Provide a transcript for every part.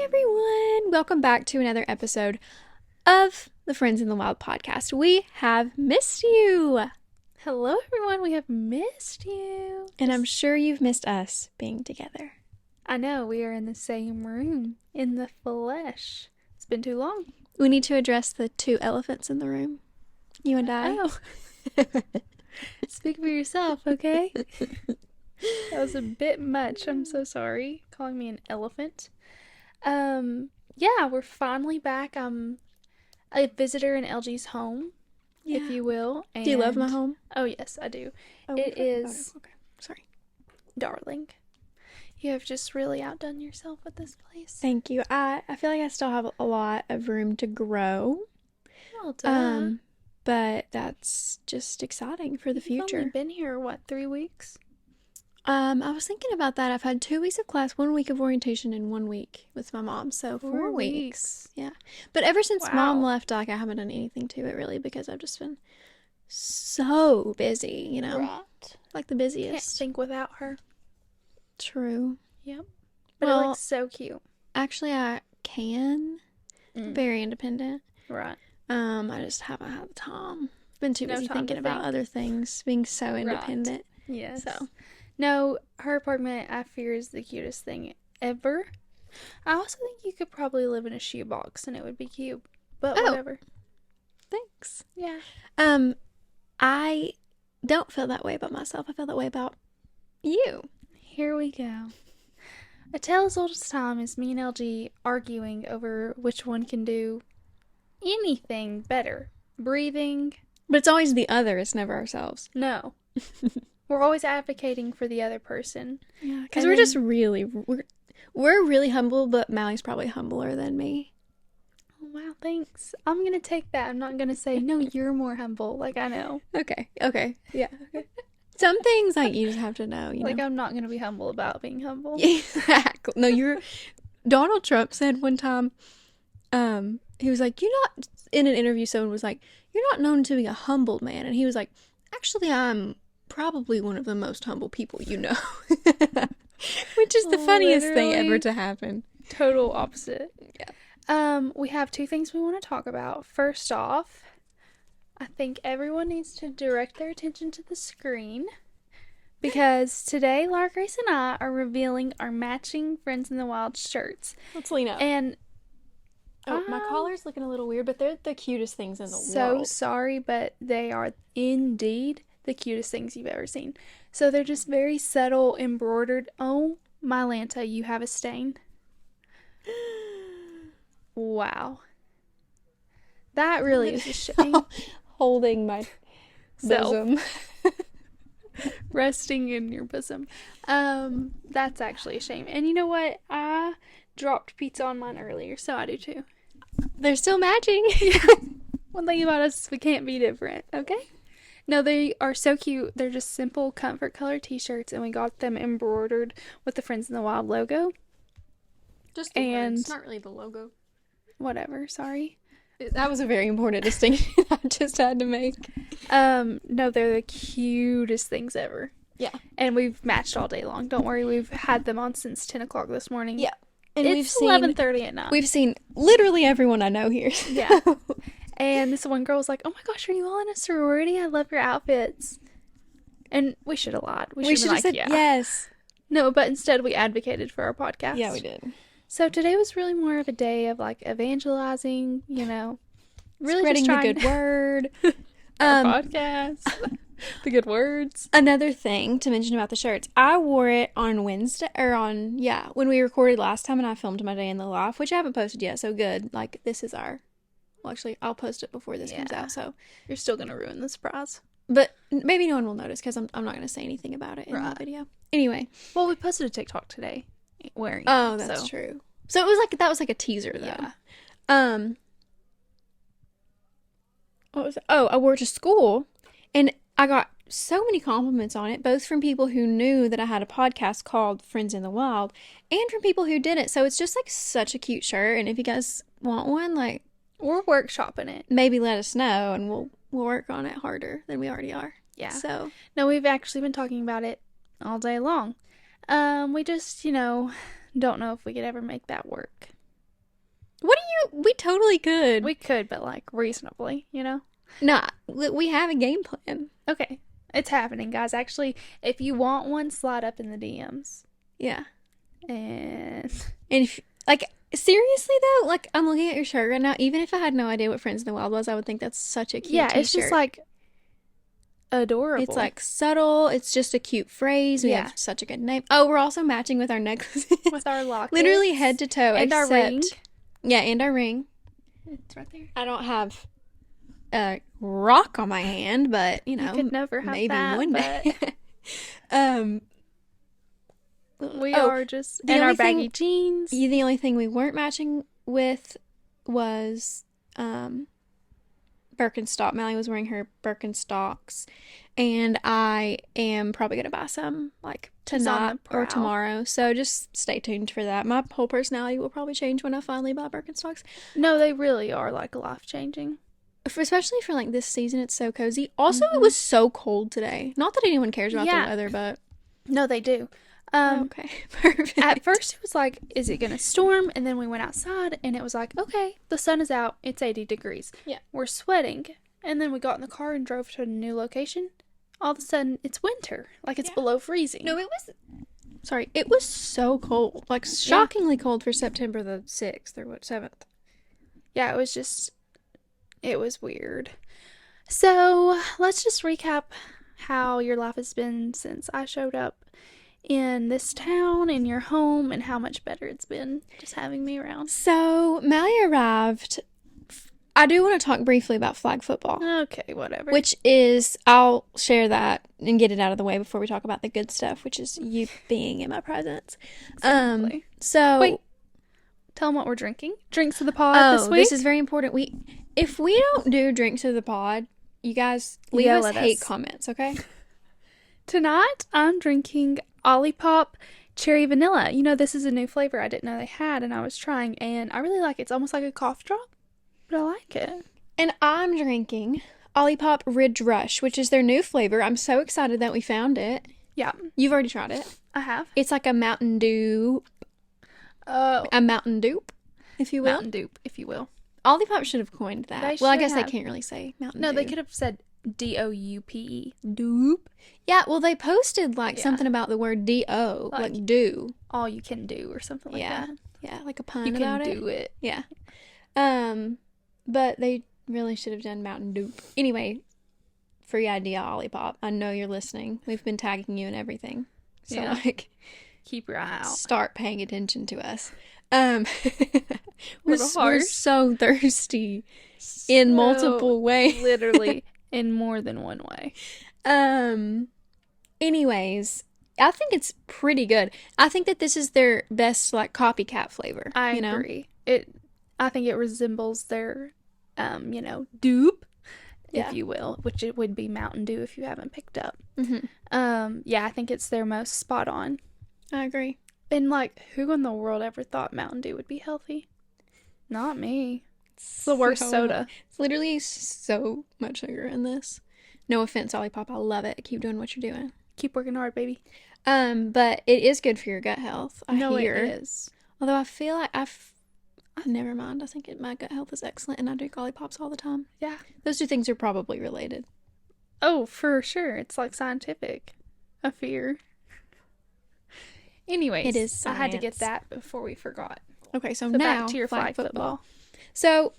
Hi, everyone. Welcome back to another episode of the Friends in the Wild podcast. We have missed you. Hello, everyone. We have missed you. And I'm sure you've missed us being together. I know. We are in the same room, in the flesh. It's been too long. We need to address the two elephants in the room. You and I. Oh. Speak for yourself, okay? That was a bit much. I'm so sorry. Calling me an elephant. Yeah, we're finally back. I'm a visitor in LG's home, if you will. And... Do you love my home? Oh, yes, I do. Oh, it is... Okay, sorry. Darling. You have just really outdone yourself with this place. Thank you. I feel like I still have a lot of room to grow. Well done. But that's just exciting for the future. You've only been here, 3 weeks? I was thinking about that. I've had 2 weeks of class, 1 week of orientation, and 1 week with my mom. So 4 weeks. Yeah. But ever since Mom left, I haven't done anything to it really because I've just been so busy, you know. Right. Like the busiest. Can't think without her. True. Yep. But it looks so cute. Actually, I can. Very independent. Right. I just haven't had the time. Been too busy thinking about other things, being so independent. Right. Yes. So. No, her apartment, I fear, is the cutest thing ever. I also think you could probably live in a shoebox and it would be cute. But whatever. Thanks. Yeah. I don't feel that way about myself. I feel that way about you. Here we go. A tale as old as time is me and LG arguing over which one can do anything better. Breathing. But it's always the other. It's never ourselves. No. We're always advocating for the other person. Yeah, because we're just really, we're really humble, but Mally's probably humbler than me. Oh, wow, thanks. I'm going to take that. I'm not going to say, no, you're more humble. Like, I know. Okay. Yeah. Okay. Some things, like, you just have to know, you know. Like, I'm not going to be humble about being humble. Exactly. No, Donald Trump said one time, he was like, in an interview, someone was like, you're not known to be a humble man. And he was like, actually, I'm probably one of the most humble people you know. Which is the funniest thing ever to happen. Total opposite. Yeah. We have two things we want to talk about. First off, I think everyone needs to direct their attention to the screen because today Laura Grace and I are revealing our matching Friends in the Wild shirts. Let's lean up. And my collar's looking a little weird, but they're the cutest things in the world. So sorry, but they are indeed the cutest things you've ever seen. So they're just very subtle, embroidered. Oh, my Lanta, you have a stain. Wow. That really is a shame. Holding my bosom. Resting in your bosom. That's actually a shame. And you know what? I dropped pizza on mine earlier, so I do too. They're still matching. One thing about us, we can't be different, okay? No, they are so cute. They're just simple comfort color t-shirts, and we got them embroidered with the Friends in the Wild logo. Just the words. It's not really the logo. Whatever, sorry. That was a very important distinction I just had to make. No, they're the cutest things ever. Yeah. And we've matched all day long. Don't worry, we've had them on since 10 o'clock this morning. Yeah. And it's 11:30 at night. We've seen literally everyone I know here. Yeah. And this one girl was like, oh my gosh, are you all in a sorority? I love your outfits. And we should have lied. We should have said yes. No, but instead we advocated for our podcast. Yeah, we did. So today was really more of a day of like evangelizing, you know. Really spreading the good word. Our podcast. The good words. Another thing to mention about the shirts. I wore it on Wednesday, when we recorded last time and I filmed my day in the life, which I haven't posted yet, so good. Like, this is well, actually, I'll post it before this comes out, so. You're still going to ruin the surprise. But maybe no one will notice because I'm not going to say anything about it in the video. Anyway. Well, we posted a TikTok today wearing it. Oh, that's true. So it was like, that was like a teaser, though. Yeah. What was it? Oh, I wore it to school, and I got so many compliments on it, both from people who knew that I had a podcast called Friends in the Wild, and from people who didn't. So it's just like such a cute shirt, and if you guys want one, like, we're workshopping it. Maybe let us know, and we'll work on it harder than we already are. Yeah. So no, we've actually been talking about it all day long. We just, don't know if we could ever make that work. What do you? We totally could. We could, but like reasonably, you know? Nah, we have a game plan. Okay. It's happening, guys. Actually, if you want one, slide up in the DMs. Yeah. And if, like, seriously though, like, I'm looking at your shirt right now. Even if I had no idea what Friends in the Wild was, I would think that's such a cute yeah, t-shirt. it's just like adorable. It's like subtle. It's just a cute phrase. We have such a good name. Oh, we're also matching with our necklaces. With our lockets. Literally head to toe. And our ring. Yeah, and our ring. It's right there. I don't have a rock on my hand, but, you know. You could never have maybe that, one day. We are just in our baggy jeans. The only thing we weren't matching with was Birkenstock. Melly was wearing her Birkenstocks, and I am probably gonna buy some like tonight or tomorrow. So just stay tuned for that. My whole personality will probably change when I finally buy Birkenstocks. No, they really are like life changing. Especially for like this season, it's so cozy. Also, it was so cold today. Not that anyone cares about the weather, but no, they do. Okay, perfect. At first, it was like, is it gonna storm? And then we went outside, and it was like, okay, the sun is out. It's 80 degrees. Yeah, we're sweating. And then we got in the car and drove to a new location. All of a sudden, it's winter. Like, it's below freezing. No, it was so cold. Like, shockingly cold for September the 6th or 7th. Yeah, it was weird. So, let's just recap how your life has been since I showed up in this town, in your home, and how much better it's been just having me around. So, Mally arrived. I do want to talk briefly about flag football. Okay, whatever. Which is, I'll share that and get it out of the way before we talk about the good stuff, which is you being in my presence. Exactly. So, wait, tell them what we're drinking. Drinks of the pod this week. This is very important. If we don't do drinks of the pod, you guys leave us hate comments, okay? Tonight, I'm drinking Olipop Cherry Vanilla. You know, this is a new flavor I didn't know they had, and I was trying, and I really like it. It's almost like a cough drop, but I like it. And I'm drinking Olipop Ridge Rush, which is their new flavor. I'm so excited that we found it. Yeah. You've already tried it. I have. It's like a Mountain Dew. A Mountain Dupe, if you will. Mountain Dupe, if you will. Olipop should have coined that. Well, I guess they can't really say Mountain Dew. No, they could have said DOUPE. Dupe. Yeah, well, they posted something about the word D-O, like do. All you can do or something like that. Yeah, like a pun you about it. You can do it. Yeah. But they really should have done Mountain Dew. Anyway, free idea, Olipop. I know you're listening. We've been tagging you and everything. So, keep your eye out. Start paying attention to us. We're so thirsty in multiple ways. Literally, in more than one way. Anyways, I think it's pretty good. I think that this is their best like copycat flavor. I agree. I think it resembles their dupe, if you will, which it would be Mountain Dew if you haven't picked up. I think it's their most spot on. I agree. And like, who in the world ever thought Mountain Dew would be healthy? Not me. It's the worst soda. It's literally so much sugar in this. No offense, Olipop. I love it. Keep doing what you're doing. Keep working hard, baby. But it is good for your gut health. I hear. It is. Although I feel like never mind. I think my gut health is excellent, and I drink Olipops all the time. Yeah. Those two things are probably related. Oh, for sure. It's like scientific. I fear. Anyways, it is science. I had to get that before we forgot. Okay, so now back to your flag football. So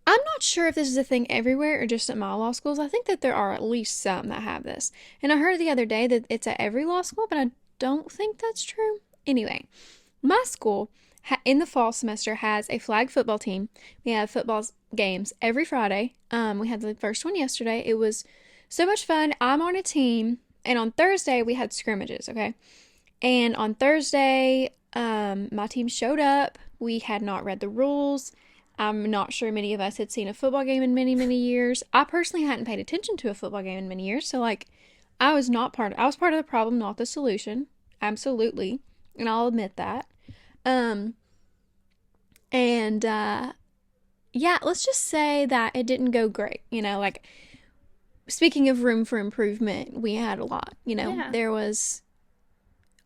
I'm not sure if this is a thing everywhere or just at my law schools. I think that there are at least some that have this. And I heard the other day that it's at every law school, but I don't think that's true. Anyway, my school in the fall semester has a flag football team. We have football games every Friday. We had the first one yesterday. It was so much fun. I'm on a team, and on Thursday we had scrimmages, okay? And on Thursday, my team showed up. We had not read the rules. I'm not sure many of us had seen a football game in many, many years. I personally hadn't paid attention to a football game in many years. So, I was part of the problem, not the solution. Absolutely. And I'll admit that. Let's just say that it didn't go great. Speaking of room for improvement, we had a lot. There was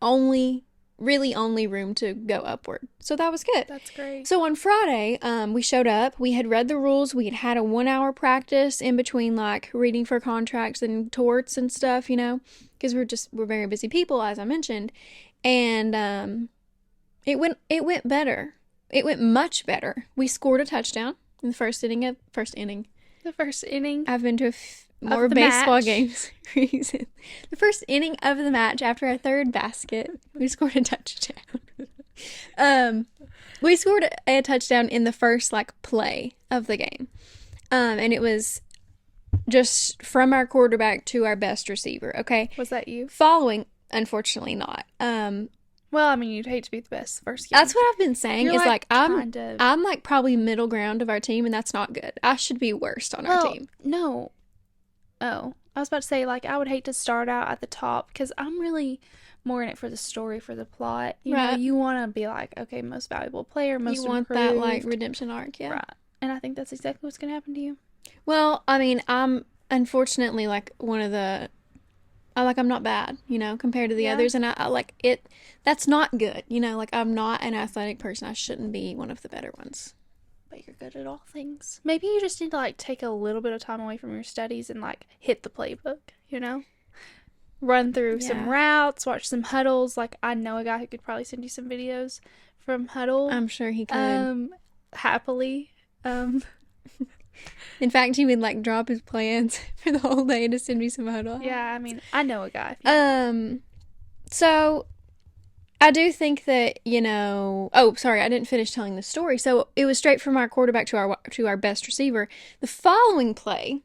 only really only room to go upward. So that was good. That's great. So on Friday, we showed up. We had read the rules. We had had a 1 hour practice in between, like, reading for contracts and torts and stuff, you know, because we're very busy people, as I mentioned. And it went better. It went much better. We scored a touchdown in the first inning. The first inning. I've been to more baseball games. The first inning of the match, after our third basket, we scored a touchdown. We scored a touchdown in the first, like, play of the game. And it was just from our quarterback to our best receiver, okay? Was that you? Following, unfortunately not. Well, I mean, you'd hate to be the best first game. That's what I've been saying. You're, is like I'm to... like probably middle ground of our team, and that's not good. I should be worst on our team. No. Oh, I was about to say, like, I would hate to start out at the top because I'm really more in it for the story, for the plot. You know, you want to be like, okay, most valuable player, most improved. You want that, like, redemption arc, yeah. Right. And I think that's exactly what's going to happen to you. Well, I mean, I'm unfortunately, like, one of the... I'm not bad, you know, compared to the others, and I like it. That's not good, you know, like, I'm not an athletic person. I shouldn't be one of the better ones. But you're good at all things. Maybe you just need to, like, take a little bit of time away from your studies and, like, hit the playbook, you know? Run through some routes, watch some huddles. Like, I know a guy who could probably send you some videos from huddle. I'm sure he could. Happily. In fact, he would, like, drop his plans for the whole day to send me some huddle. Yeah, I mean, I know a guy. So I do think that, you know... Oh, sorry, I didn't finish telling the story. So it was straight from our quarterback to our best receiver. The following play...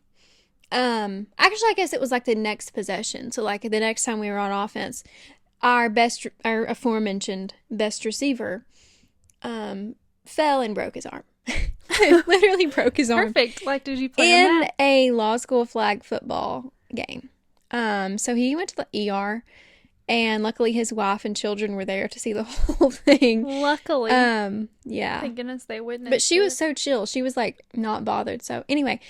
actually, I guess it was, like, the next possession. So, like, the next time we were on offense, our aforementioned best receiver fell and broke his arm. Literally broke his arm. Perfect. Like, did you play in a law school flag football game? So he went to the ER, and luckily his wife and children were there to see the whole thing. Luckily. Yeah. Thank goodness they witnessed. But she was so chill. She was, like, not bothered. So anyway,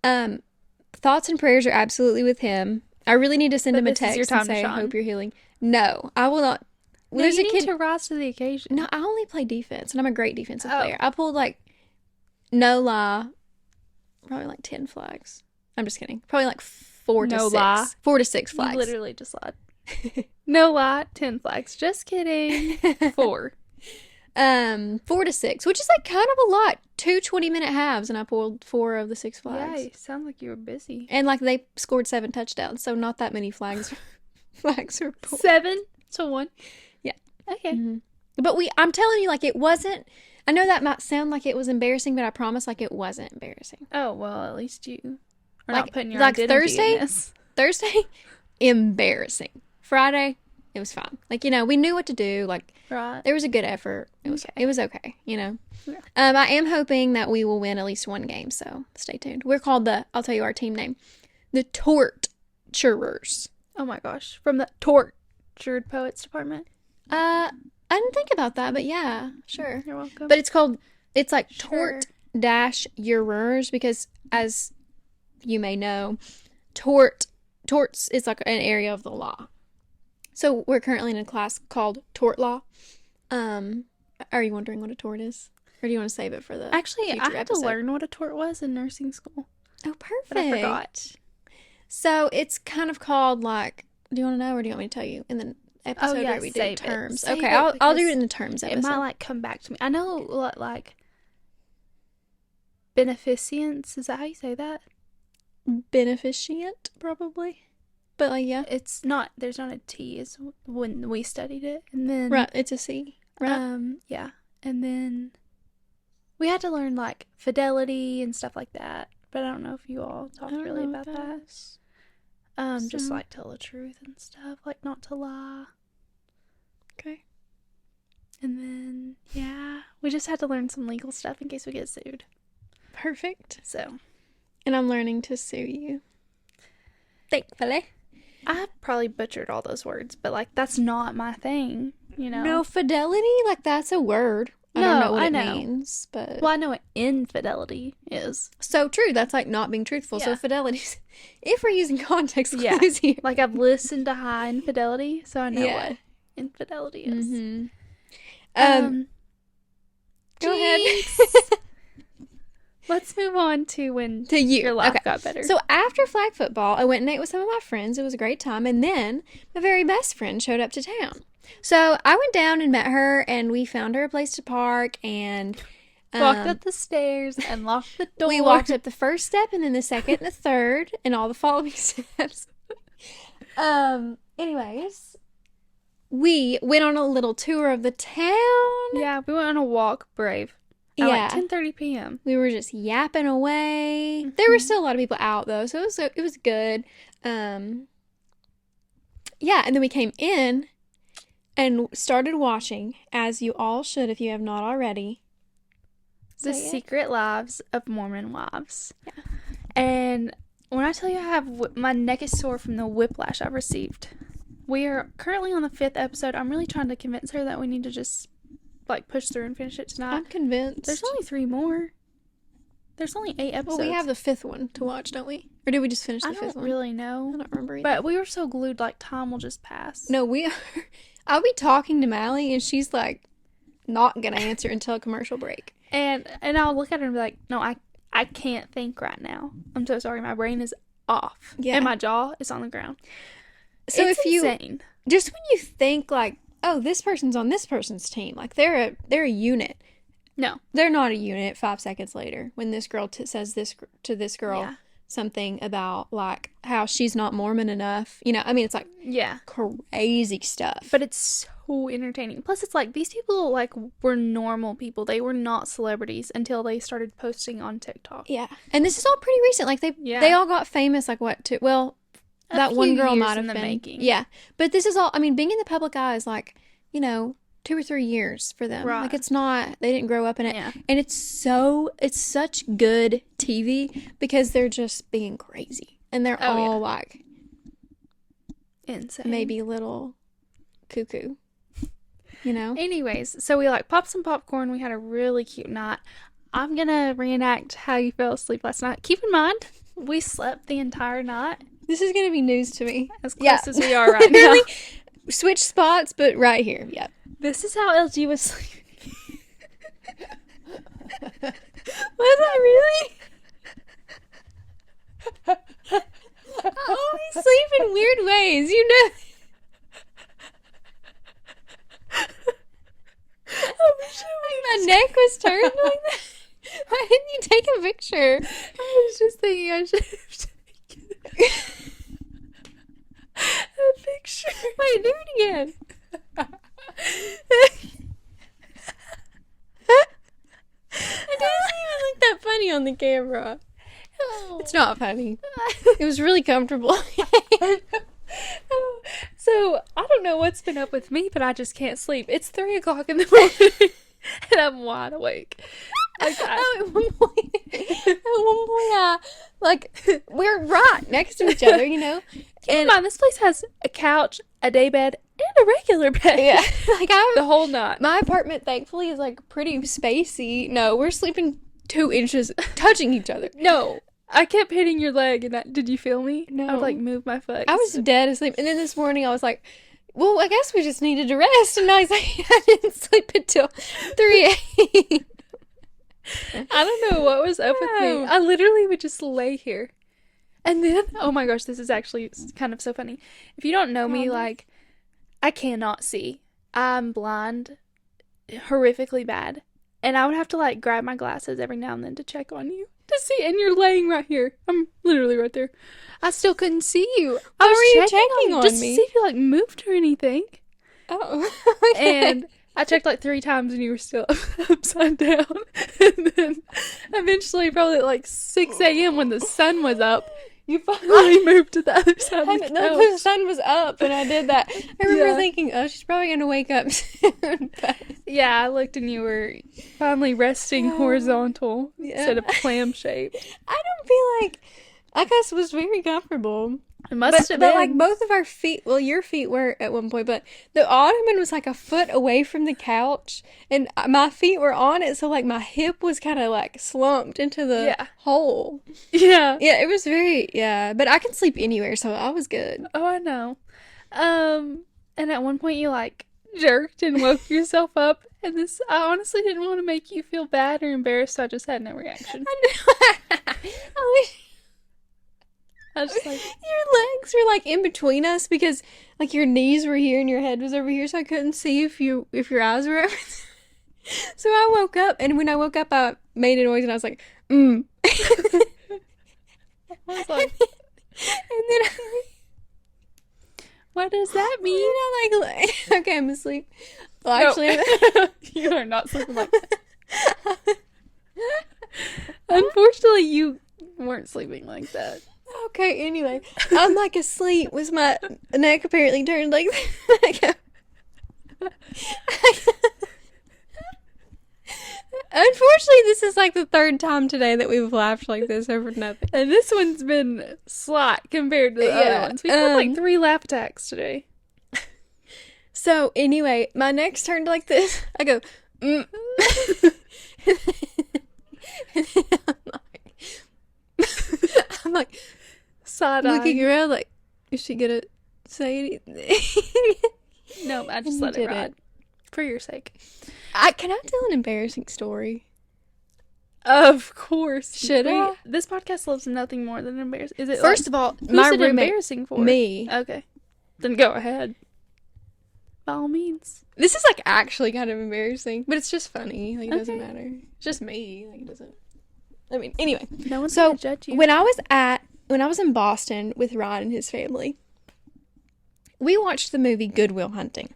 thoughts and prayers are absolutely with him. I really need to send him a text and say, I hope you're healing. No, I will not. No, there's a kid to rise to the occasion. No, I only play defense, and I'm a great defensive player. I pulled, like, no lie, probably like 10 flags. I'm just kidding. Probably like 4 to 6. Lie. 4 to 6 flags. You literally just lied. No lie, 10 flags. Just kidding. 4. 4 to 6, which is, like, kind of a lot. 2 20-minute halves, and I pulled 4 of the 6 flags. Yeah, you sound like you were busy. And, like, they scored 7 touchdowns, so not that many flags were pulled. 7 to 1? Yeah. Okay. Mm-hmm. But I'm telling you, like, it wasn't... I know that might sound like it was embarrassing, but I promise, like, it wasn't embarrassing. Oh, well, at least you are like, not putting your identity in this. Thursday, embarrassing. Friday, it was fine. Like, you know, we knew what to do. Like, right. There was a good effort. It was okay, you know. Yeah. I am hoping that we will win at least one game, so stay tuned. We're called I'll tell you our team name, the Torturers. Oh my gosh. From the Tortured Poets Department? I didn't think about that, but yeah, sure. You're welcome. But it's like Tort-Jurors, because, as you may know, torts is like an area of the law. So we're currently in a class called Tort Law. Are you wondering what a tort is? Or do you want to save it for the Actually, I had to learn what a tort was in nursing school. Oh, perfect. But I forgot. So it's kind of called, like, do you want to know, or do you want me to tell you in the episode where we do terms? Okay, I'll do it in the terms episode. It might, like, come back to me. I know, like, beneficence, is that how you say that? Beneficient, probably. But, like, yeah. It's not, there's not a T as when we studied it. And then... Right, it's a C. Right. Yeah. And then we had to learn, like, fidelity and stuff like that. But I don't know if you all talked really about that. Just, like, tell the truth and stuff. Like, not to lie. Okay. And then, yeah, we just had to learn some legal stuff in case we get sued. Perfect. So. And I'm learning to sue you. Thankfully. I probably butchered all those words, but, like, that's not my thing, you know? No, fidelity? Like, that's a word. I don't know what it means, but... Well, I know what infidelity is. So true. That's, like, not being truthful. Yeah. So fidelity, if we're using context clues here. Like, I've listened to high infidelity, so I know what infidelity is. Mm-hmm. Go ahead. Let's move on to when To you. your life got better. So after flag football, I went and ate with some of my friends. It was a great time. And then my very best friend showed up to town. So I went down and met her, and we found her a place to park, and walked up the stairs and locked the door. we walked up the first step, and then the second and the third, and all the following steps. Anyways, we went on a little tour of the town. Yeah, we went on a walk, brave. At like 10:30 p.m. We were just yapping away. Mm-hmm. There were still a lot of people out though, so it was good. And then we came in and started watching, as you all should if you have not already, The Secret Lives of Mormon Wives. Yeah. And when I tell you I have my neck is sore from the whiplash I've received. We are currently on the 5th episode. I'm really trying to convince her that we need to just push through and finish it tonight. I'm convinced. There's only 3 more. There's only 8 episodes. Well, we have the 5th one to watch, don't we? Or did we just finish the 5th one? I don't really know. I don't remember either. But we were so glued, time will just pass. No, we are. I'll be talking to Mally, and she's not gonna answer until a commercial break. And I'll look at her and be like, no, I can't think right now. I'm so sorry. My brain is off. Yeah. And my jaw is on the ground. So it's insane. Just when you think oh, this person's on this person's team. They're a unit. No. They're not a unit 5 seconds later when this girl says this to this girl something about, how she's not Mormon enough. It's crazy stuff. But it's so entertaining. Plus, it's these people, were normal people. They were not celebrities until they started posting on TikTok. Yeah. And this is all pretty recent. They all got famous, that one girl might have been making. Yeah. But this is all, being in the public eye is 2 or 3 years for them. Right. It's not, they didn't grow up in it. Yeah. And it's such good TV because they're just being crazy. And they're all insane. Maybe a little cuckoo. Anyways, so we popped some popcorn. We had a really cute night. I'm gonna reenact how you fell asleep last night. Keep in mind, we slept the entire night. This is gonna be news to me. As close as we are right now. Switch spots, but right here. Yep. This is how LG was sleeping. Was I really? I always sleep in weird ways, My neck was turned like that. Why didn't you take a picture? I was just thinking I should have taken a picture. Wait, do it again. It doesn't even look that funny on the camera. Oh. It's not funny. It was really comfortable. So, I don't know what's been up with me, but I just can't sleep. It's 3 o'clock in the morning, and I'm wide awake. At one point, we're right next to each other, And this place has a couch, a day bed, and a regular bed. Yeah. The whole night. My apartment, thankfully, is pretty spacey. No, we're sleeping 2 inches, touching each other. No. I kept hitting your leg, and did you feel me? No. I would move my foot. I was dead asleep. And then this morning I was like, well, I guess we just needed to rest. And I was like, I didn't sleep until 3 a.m. I don't know what was up with me. I literally would just lay here. And then, oh my gosh, this is actually kind of so funny. If you don't know me, I cannot see. I'm blind, horrifically bad. And I would have to grab my glasses every now and then to check on you. To see, and you're laying right here. I'm literally right there. I still couldn't see you. How were you checking on just me? Just to see if you moved or anything. Oh. Okay. And I checked 3 times and you were still upside down. And then eventually, probably at 6 a.m. when the sun was up, you finally moved to the other side of the couch. The sun was up and I did that. I remember thinking, oh, she's probably going to wake up soon. But... Yeah, I looked and you were finally resting horizontal instead of clam shape. I don't feel like us was very comfortable. It must have been. But both of our feet, well, your feet were at one point, but the ottoman was a foot away from the couch and my feet were on it. So my hip was kind of slumped into the hole. Yeah. Yeah, it was very, but I can sleep anywhere. So I was good. Oh, I know. And at one point you jerked and woke yourself up. And this, I honestly didn't want to make you feel bad or embarrassed, so I just had no reaction. I was just like, your legs were like in between us because like your knees were here and your head was over here, so I couldn't see if your eyes were open. So I woke up, and when I woke up, I made a noise, and I was like, I was like, and then what does that mean? I like, okay, I'm asleep. Well, No. actually, You are not sleeping like that. Unfortunately, you weren't sleeping like that. okay, anyway, I'm like asleep with my neck apparently turned like that. Unfortunately, this is like the third time today that we've laughed like this over nothing. And this one's been slight compared to the other ones. We've had like 3 laugh attacks today. So anyway, my neck's turned like this. I go, and then I'm like Side-eye. looking around like, is she gonna say anything? No, I just let it did ride. For your sake. Can I tell an embarrassing story? Of course. Should I? This podcast loves nothing more than embarrassing. Is it First of all, who's my it roommate, embarrassing for? me. Okay. Then go ahead. By all means. This is like actually kind of embarrassing, but it's just funny. Like it doesn't Okay. matter. It's just me. Like it doesn't. I mean, anyway. No one's So gonna judge you. when I was in Boston with Ryan and his family, we watched the movie Good Will Hunting.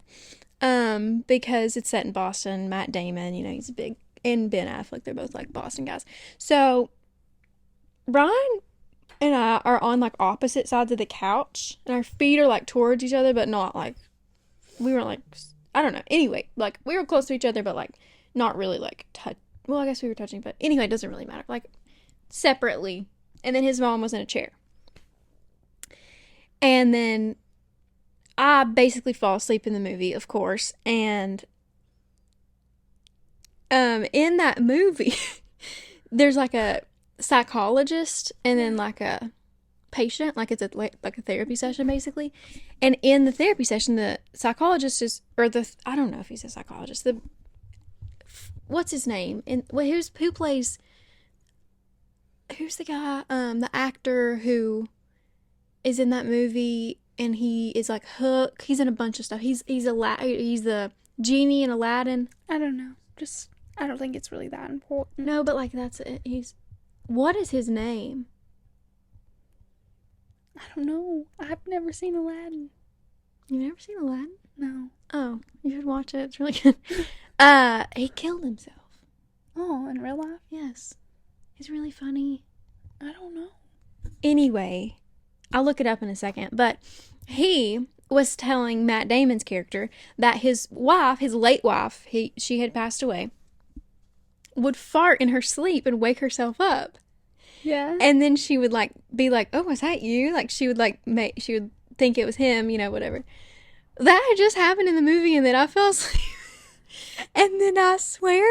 Because it's set in Boston. Matt Damon, he's a big, and Ben Affleck, they're both like Boston guys. So Ryan and I are on like opposite sides of the couch, and our feet are like towards each other, but not like, we weren't like, I don't know. Anyway, like we were close to each other, but like not really like touch. Well, I guess we were touching, but anyway, it doesn't really matter. Like separately. And then his mom was in a chair. And then I basically fall asleep in the movie, of course, and in that movie, there's like a psychologist and then like a patient, like it's like a therapy session basically. And in the therapy session, the psychologist I don't know if he's a psychologist. What's his name? And who's the guy? The actor who is in that movie. And he is like Hook. He's in a bunch of stuff. He's the genie in Aladdin. I don't know. I don't think it's really that important. No, but like that's it. What is his name? I don't know. I've never seen Aladdin. You've never seen Aladdin? No. Oh, you should watch it. It's really good. He killed himself. Oh, in real life? Yes. He's really funny. I don't know. Anyway, I'll look it up in a second, but he was telling Matt Damon's character that his wife, his late wife, she had passed away, would fart in her sleep and wake herself up. Yeah. And then she would like be like, "Oh, was that you?" Like she would she would think it was him, whatever. That had just happened in the movie, and then I fell asleep. And then I swear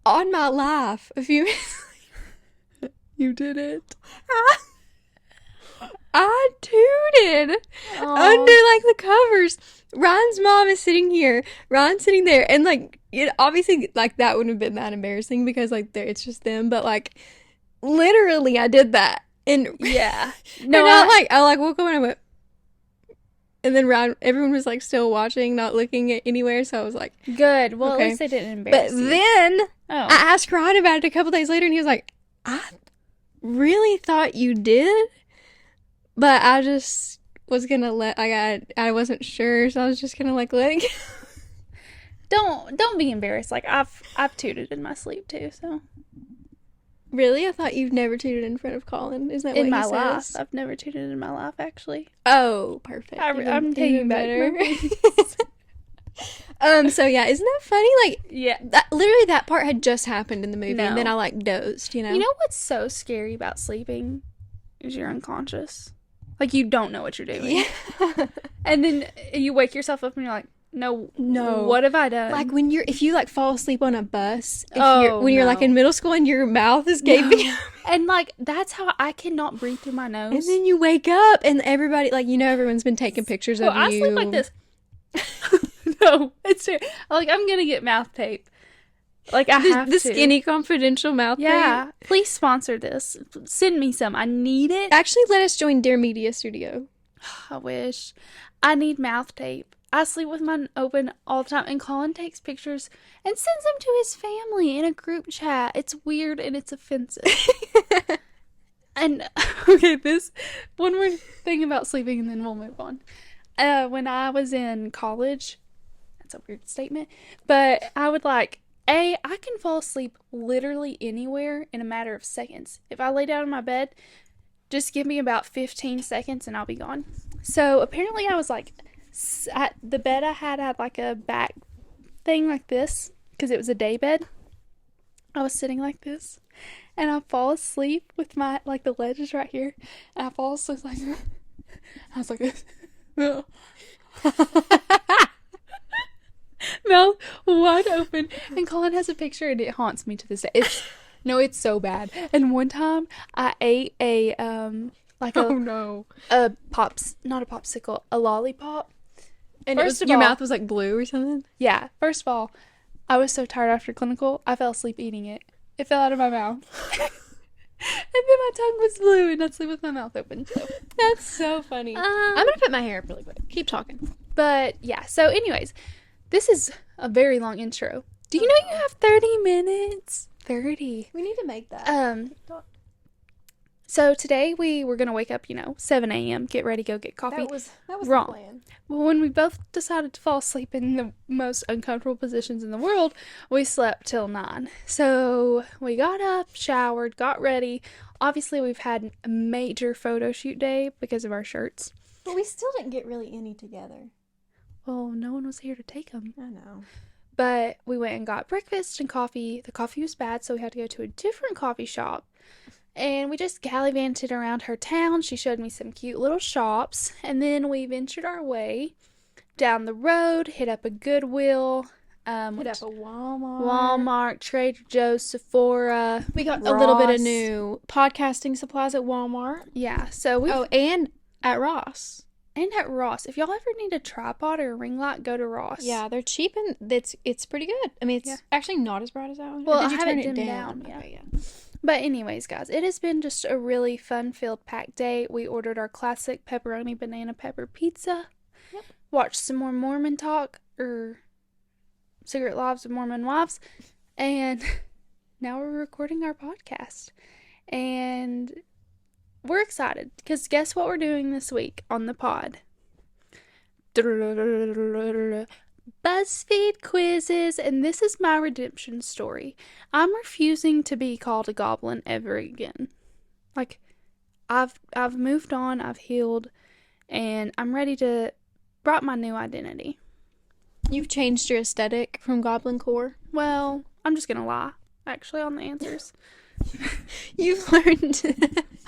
on my life, a few minutes later, You did it. I tooted under like the covers. Ryan's mom is sitting here, Ryan's sitting there, and like obviously like that wouldn't have been that embarrassing because like it's just them, but like literally I did that. And Yeah. no, I woke up and I went, and then Ryan, everyone was like still watching, not looking at anywhere, so I was like, Good. Well, okay. at least they didn't But embarrass you. then Oh. I asked Ryan about it a couple days later, and he was like, I really thought you did, but I just was gonna I wasn't sure, so I was just gonna like let it go. Don't be embarrassed. Like I've tooted in my sleep too, so Really? I thought you've never tooted in front of Colin. Is that what in my he life. says? I've never tooted in my life actually. Oh, perfect. I'm taking back my So yeah, isn't that funny? Like, Yeah. literally that part had just happened in the movie, No. and then I like dozed. You know what's so scary about sleeping is you're unconscious. Like you don't know what you're doing. Yeah. And then you wake yourself up and you're like, no. What have I done? Like if you like fall asleep on a bus, Oh, you're like no. in middle school and your mouth is gaping. No. And like that's how I cannot breathe through my nose. And then you wake up and everybody, like, everyone's been taking pictures Well, of I you. sleep like this. No, it's like I'm gonna get mouth tape. Like I have The to. Skinny Confidential mouth tape. Yeah, please sponsor this. Send me some. I need it. Actually, let us join Dear Media Studio. I wish. I need mouth tape. I sleep with mine open all the time, and Colin takes pictures and sends them to his family in a group chat. It's weird and it's offensive. And okay, this one more thing about sleeping, and then we'll move on. When I was in college, that's a weird statement, but I would I can fall asleep literally anywhere in a matter of seconds. If I lay down in my bed, just give me about 15 seconds and I'll be gone. So apparently I was at the bed I had like a back thing like this because it was a day bed. I was sitting like this and I fall asleep with my, like the ledge is right here. And I fall asleep like this. I was like this. Mouth wide open. And Colin has a picture and it haunts me to this day. It's so bad. And one time I ate a not a popsicle, a lollipop. And First of your all, mouth was like blue or something? Yeah. First of all, I was so tired after clinical, I fell asleep eating it. It fell out of my mouth. And then my tongue was blue and I'd sleep with my mouth open. So That's so funny. I'm gonna put my hair up really quick. Keep talking. But yeah, so anyways, this is a very long intro. Do you know you have 30 minutes? 30. We need to make that. So today we were gonna wake up, 7 a.m., get ready, go get coffee. That was Wrong. the plan. Well, when we both decided to fall asleep in the most uncomfortable positions in the world, we slept till 9. So we got up, showered, got ready. Obviously, we've had a major photo shoot day because of our shirts. But we still didn't get really any together. Well, no one was here to take them. I know. But we went and got breakfast and coffee. The coffee was bad, so we had to go to a different coffee shop. And we just gallivanted around her town. She showed me some cute little shops. And then we ventured our way down the road, hit up a Goodwill. Hit up a Walmart, Trader Joe's, Sephora. We got Ross. a little bit of new podcasting supplies at Walmart. Yeah, so we... Oh, and at Ross. And at Ross. If y'all ever need a tripod or a ring light, go to Ross. Yeah, they're cheap and it's pretty good. I mean, it's actually not as bright as that one. Well, Or did you I have turn it dimmed down. Okay, yeah. But anyways, guys, it has been just a really fun-filled packed day. We ordered our classic pepperoni banana pepper pizza. Yep. Watched some more Mormon talk, or Secret Lives of Mormon Wives. And now we're recording our podcast. And we're excited, because guess what we're doing this week on the pod? BuzzFeed quizzes, and this is my redemption story. I'm refusing to be called a goblin ever again. Like, I've moved on, I've healed, and I'm ready to brought my new identity. You've changed your aesthetic from Goblin Core. Well, I'm just gonna lie, actually, on the answers. You've learned.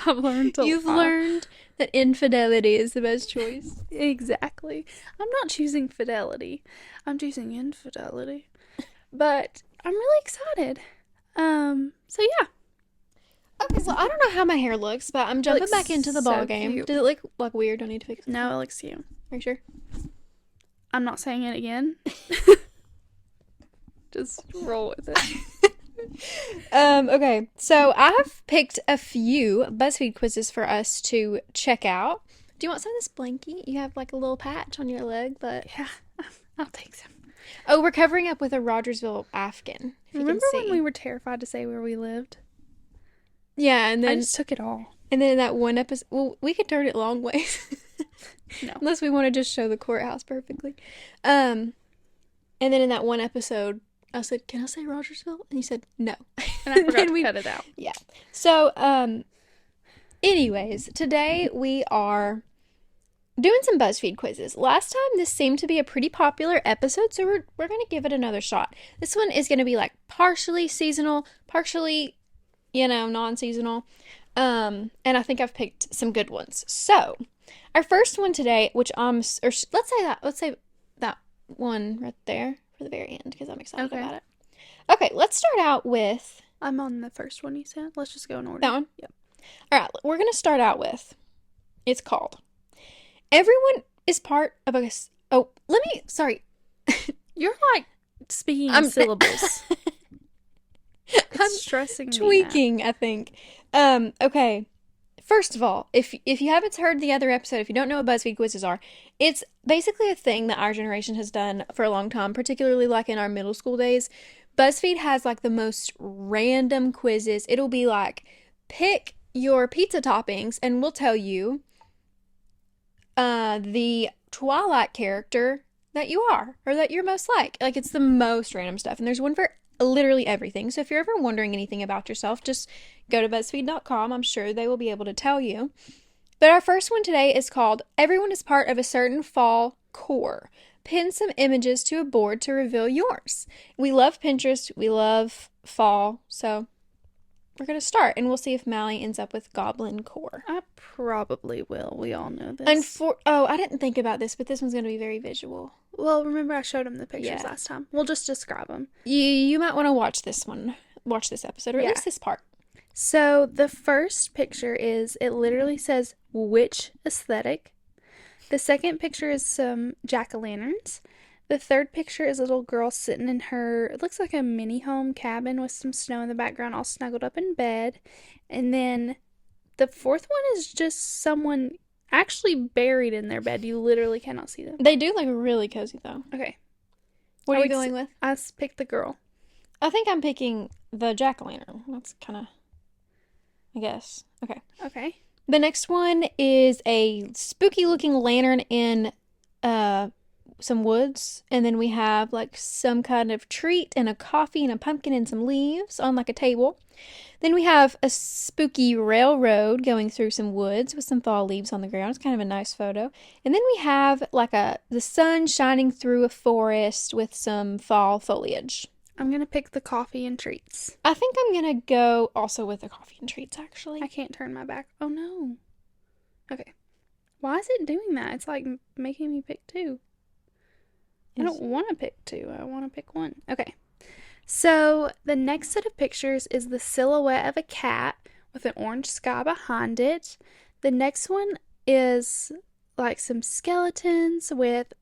I've learned to You've lie. learned that infidelity is the best choice. Exactly. I'm not choosing fidelity. I'm choosing infidelity. But I'm really excited. So yeah. Okay, so I don't know how my hair looks, but I'm jumping looks back into the ball so game. cute. Does it look like weird? Do I need to fix it? No, it looks cute. Are you sure? I'm not saying it again. Just roll with it. Okay, so I've picked a few BuzzFeed quizzes for us to check out. Do you want some of this blankie? You have like a little patch on your leg, but Yeah, I'll take some. oh, we're covering up with a Rogersville Afghan. If you Remember can see. when we were terrified to say where we lived? Yeah, and I then just took it all. and then in that one episode, well, we could turn it long ways. No. Unless we want to just show the courthouse perfectly. And then in that one episode, I said, "Can I say Rogersville?" And you said, "No." And I forgot then to cut it out. Yeah. So, anyways, today we are doing some BuzzFeed quizzes. Last time, this seemed to be a pretty popular episode, so we're going to give it another shot. This one is going to be like partially seasonal, partially, non-seasonal. And I think I've picked some good ones. So, our first one today, which let's say that one right there for the very end, because I'm excited about it. Okay, let's start out with... I'm on the first one you said. Let's just go in order. That one? Yep. All right, we're going to start out with... It's called... Everyone is part of a... Oh, sorry. You're like speaking in I'm syllables. It's I'm stressing me out. tweaking, I think. Okay. First of all, if you haven't heard the other episode, if you don't know what BuzzFeed quizzes are, it's basically a thing that our generation has done for a long time, particularly like in our middle school days. BuzzFeed has like the most random quizzes. It'll be like, pick your pizza toppings, and we'll tell you the Twilight character that you are or that you're most like. Like, it's the most random stuff. And there's one for literally everything. So if you're ever wondering anything about yourself, just go to BuzzFeed.com. I'm sure they will be able to tell you. But our first one today is called Everyone is Part of a Certain Fall Core. Pin some images to a board to reveal yours. We love Pinterest. We love fall. So we're going to start, and we'll see if Mally ends up with Goblin Core. I probably will. We all know this. I didn't think about this, but this one's going to be very visual. Well, remember I showed him the pictures last time. We'll just describe them. You might want to watch this episode, or at least this part. So the first picture it literally says witch aesthetic. The second picture is some jack-o'-lanterns. The third picture is a little girl sitting in it looks like a mini home cabin with some snow in the background, all snuggled up in bed. And then the fourth one is just someone actually buried in their bed. You literally cannot see them. They do look really cozy, though. Okay. What are you going with? I picked the girl. I think I'm picking the jack-o'-lantern. That's kind of, I guess. Okay. Okay. The next one is a spooky-looking lantern in some woods, and then we have like some kind of treat and a coffee and a pumpkin and some leaves on like a table. Then we have a spooky railroad going through some woods with some fall leaves on the ground. It's kind of a nice photo. And then we have like the sun shining through a forest with some fall foliage. I'm going to pick the coffee and treats. I think I'm going to go also with the coffee and treats, actually. I can't turn my back. Oh, no. Okay. Why is it doing that? It's like making me pick two. I don't want to pick two. I want to pick one. Okay. So the next set of pictures is the silhouette of a cat with an orange sky behind it. The next one is like some skeletons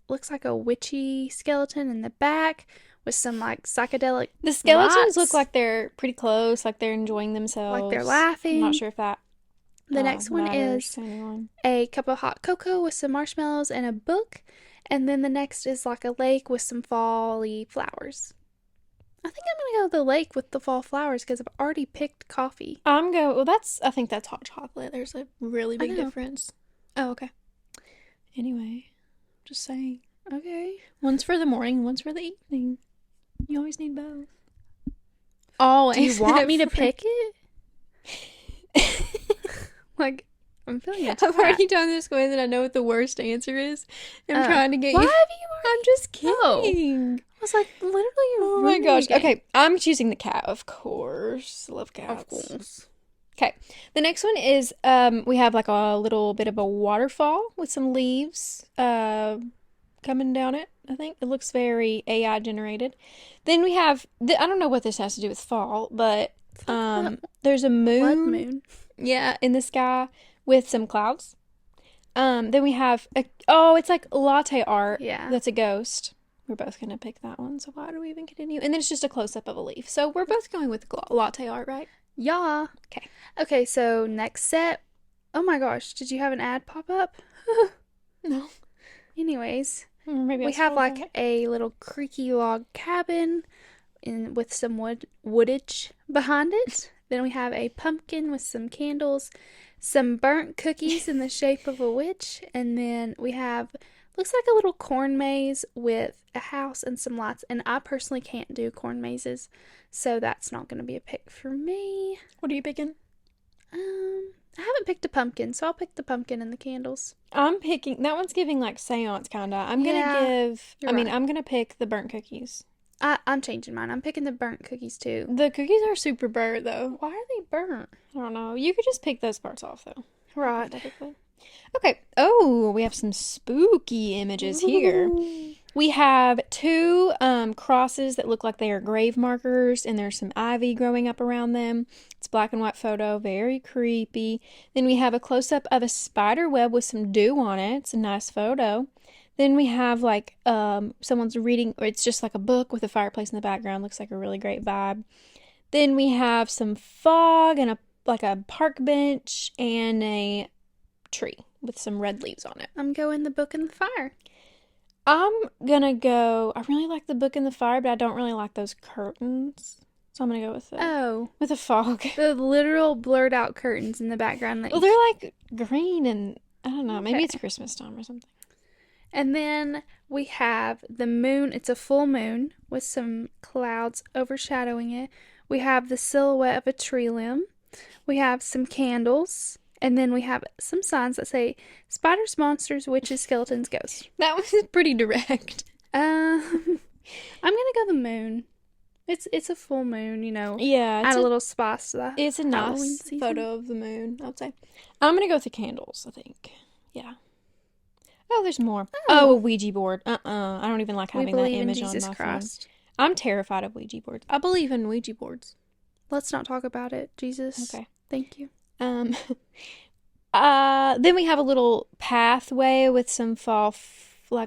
looks like a witchy skeleton in the back with some like psychedelic The skeletons lights. look like they're pretty close, like they're enjoying themselves. Like they're laughing. I'm not sure if that The next one is a cup of hot cocoa with some marshmallows and a book. And then the next is like a lake with some fall-y flowers. I think I'm going to go with the lake with the fall flowers because I've already picked coffee. I think that's hot chocolate. There's a really big difference. Oh, okay. Anyway, just saying. Okay. One's for the morning, one's for the evening. You always need both. Always. Do you want me to pick it? Like, I'm feeling attacked. I've already done this quiz and I know what the worst answer is. I'm trying to get why you. have you already? I'm just kidding. I was like, literally. Oh my gosh. Okay, I'm choosing the cat, of course. Love cats. Of course. Okay, the next one is we have like a little bit of a waterfall with some leaves coming down it. I think it looks very AI generated. Then we have I don't know what this has to do with fall, but there's a Blood moon. Yeah, in the sky with some clouds. Then we have it's like latte art. Yeah. That's a ghost. We're both gonna pick that one. So why do we even continue? And then it's just a close up of a leaf. So we're both going with latte art, right? Yeah. Okay. Okay, so next set. Oh my gosh, did you have an ad pop up? No. Anyways, Maybe we have like a little creaky log cabin with some woodage behind it. Then we have a pumpkin with some candles, some burnt cookies in the shape of a witch, and then we have looks like a little corn maze with a house and some lights. And I personally can't do corn mazes, so that's not going to be a pick for me. What are you picking? I haven't picked a pumpkin, so I'll pick the pumpkin and the candles. I'm picking that one's giving like seance kinda. I'm gonna pick the burnt cookies. I'm changing mine. I'm picking the burnt cookies too. The cookies are super burnt though. Why are they burnt? I don't know. You could just pick those parts off though. Right. Okay. Oh, we have some spooky images here. Ooh. We have two crosses that look like they are grave markers, and there's some ivy growing up around them. It's a black and white photo, very creepy. Then we have a close-up of a spider web with some dew on it. It's a nice photo. Then we have like someone's reading, or it's just like a book with a fireplace in the background. Looks like a really great vibe. Then we have some fog and a park bench and a tree with some red leaves on it. I'm going the book and the fire. I'm gonna go. I really like the book and the fire, but I don't really like those curtains. So I'm gonna go with the fog. The literal blurred out curtains in the background. Well, they're like green and I don't know. Maybe it's Christmas time or something. And then we have the moon. It's a full moon with some clouds overshadowing it. We have the silhouette of a tree limb. We have some candles. And then we have some signs that say spiders, monsters, witches, skeletons, ghosts. That was pretty direct. I'm gonna go the moon. It's a full moon, you know. Yeah. Add a little spice to that. It's a nice photo of the moon, I would say. I'm gonna go with the candles, I think. Yeah. Oh, there's more. Oh, a Ouija board. I don't even like having that image on my phone. I'm terrified of Ouija boards. I believe in Ouija boards. Let's not talk about it, Jesus. Okay. Thank you. Then we have a little pathway with some fall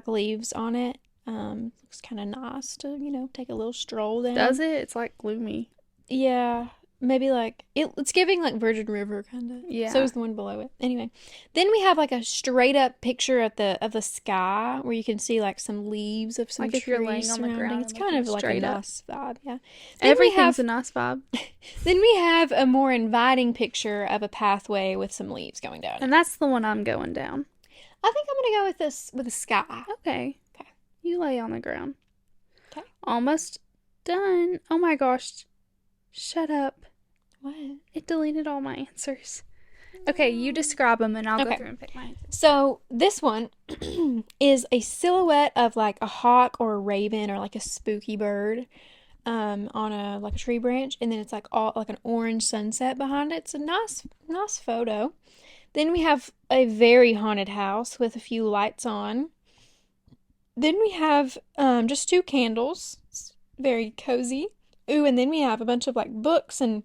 leaves on it. Looks kind of nice to, take a little stroll down. Does it? It's like gloomy. Yeah. Maybe like it's giving like Virgin River kind of. Yeah. So is the one below it. Anyway, then we have like a straight up picture of the sky where you can see like some leaves of some like trees if you're laying on the ground. It's kind of like a nice vibe. Yeah. Everything's a nice vibe. Then we have a more inviting picture of a pathway with some leaves going down. And that's the one I'm going down. I think I'm gonna go with the sky. Okay. Okay. You lay on the ground. Okay. Almost done. Oh my gosh. Shut up. What? It deleted all my answers. Okay, you describe them and I'll go through and pick my answers. So this one is a silhouette of like a hawk or a raven or like a spooky bird on a tree branch, and then it's like all like an orange sunset behind it. It's a nice photo. Then we have a very haunted house with a few lights on. Then we have just 2 candles. It's very cozy. Ooh, and then we have a bunch of like books and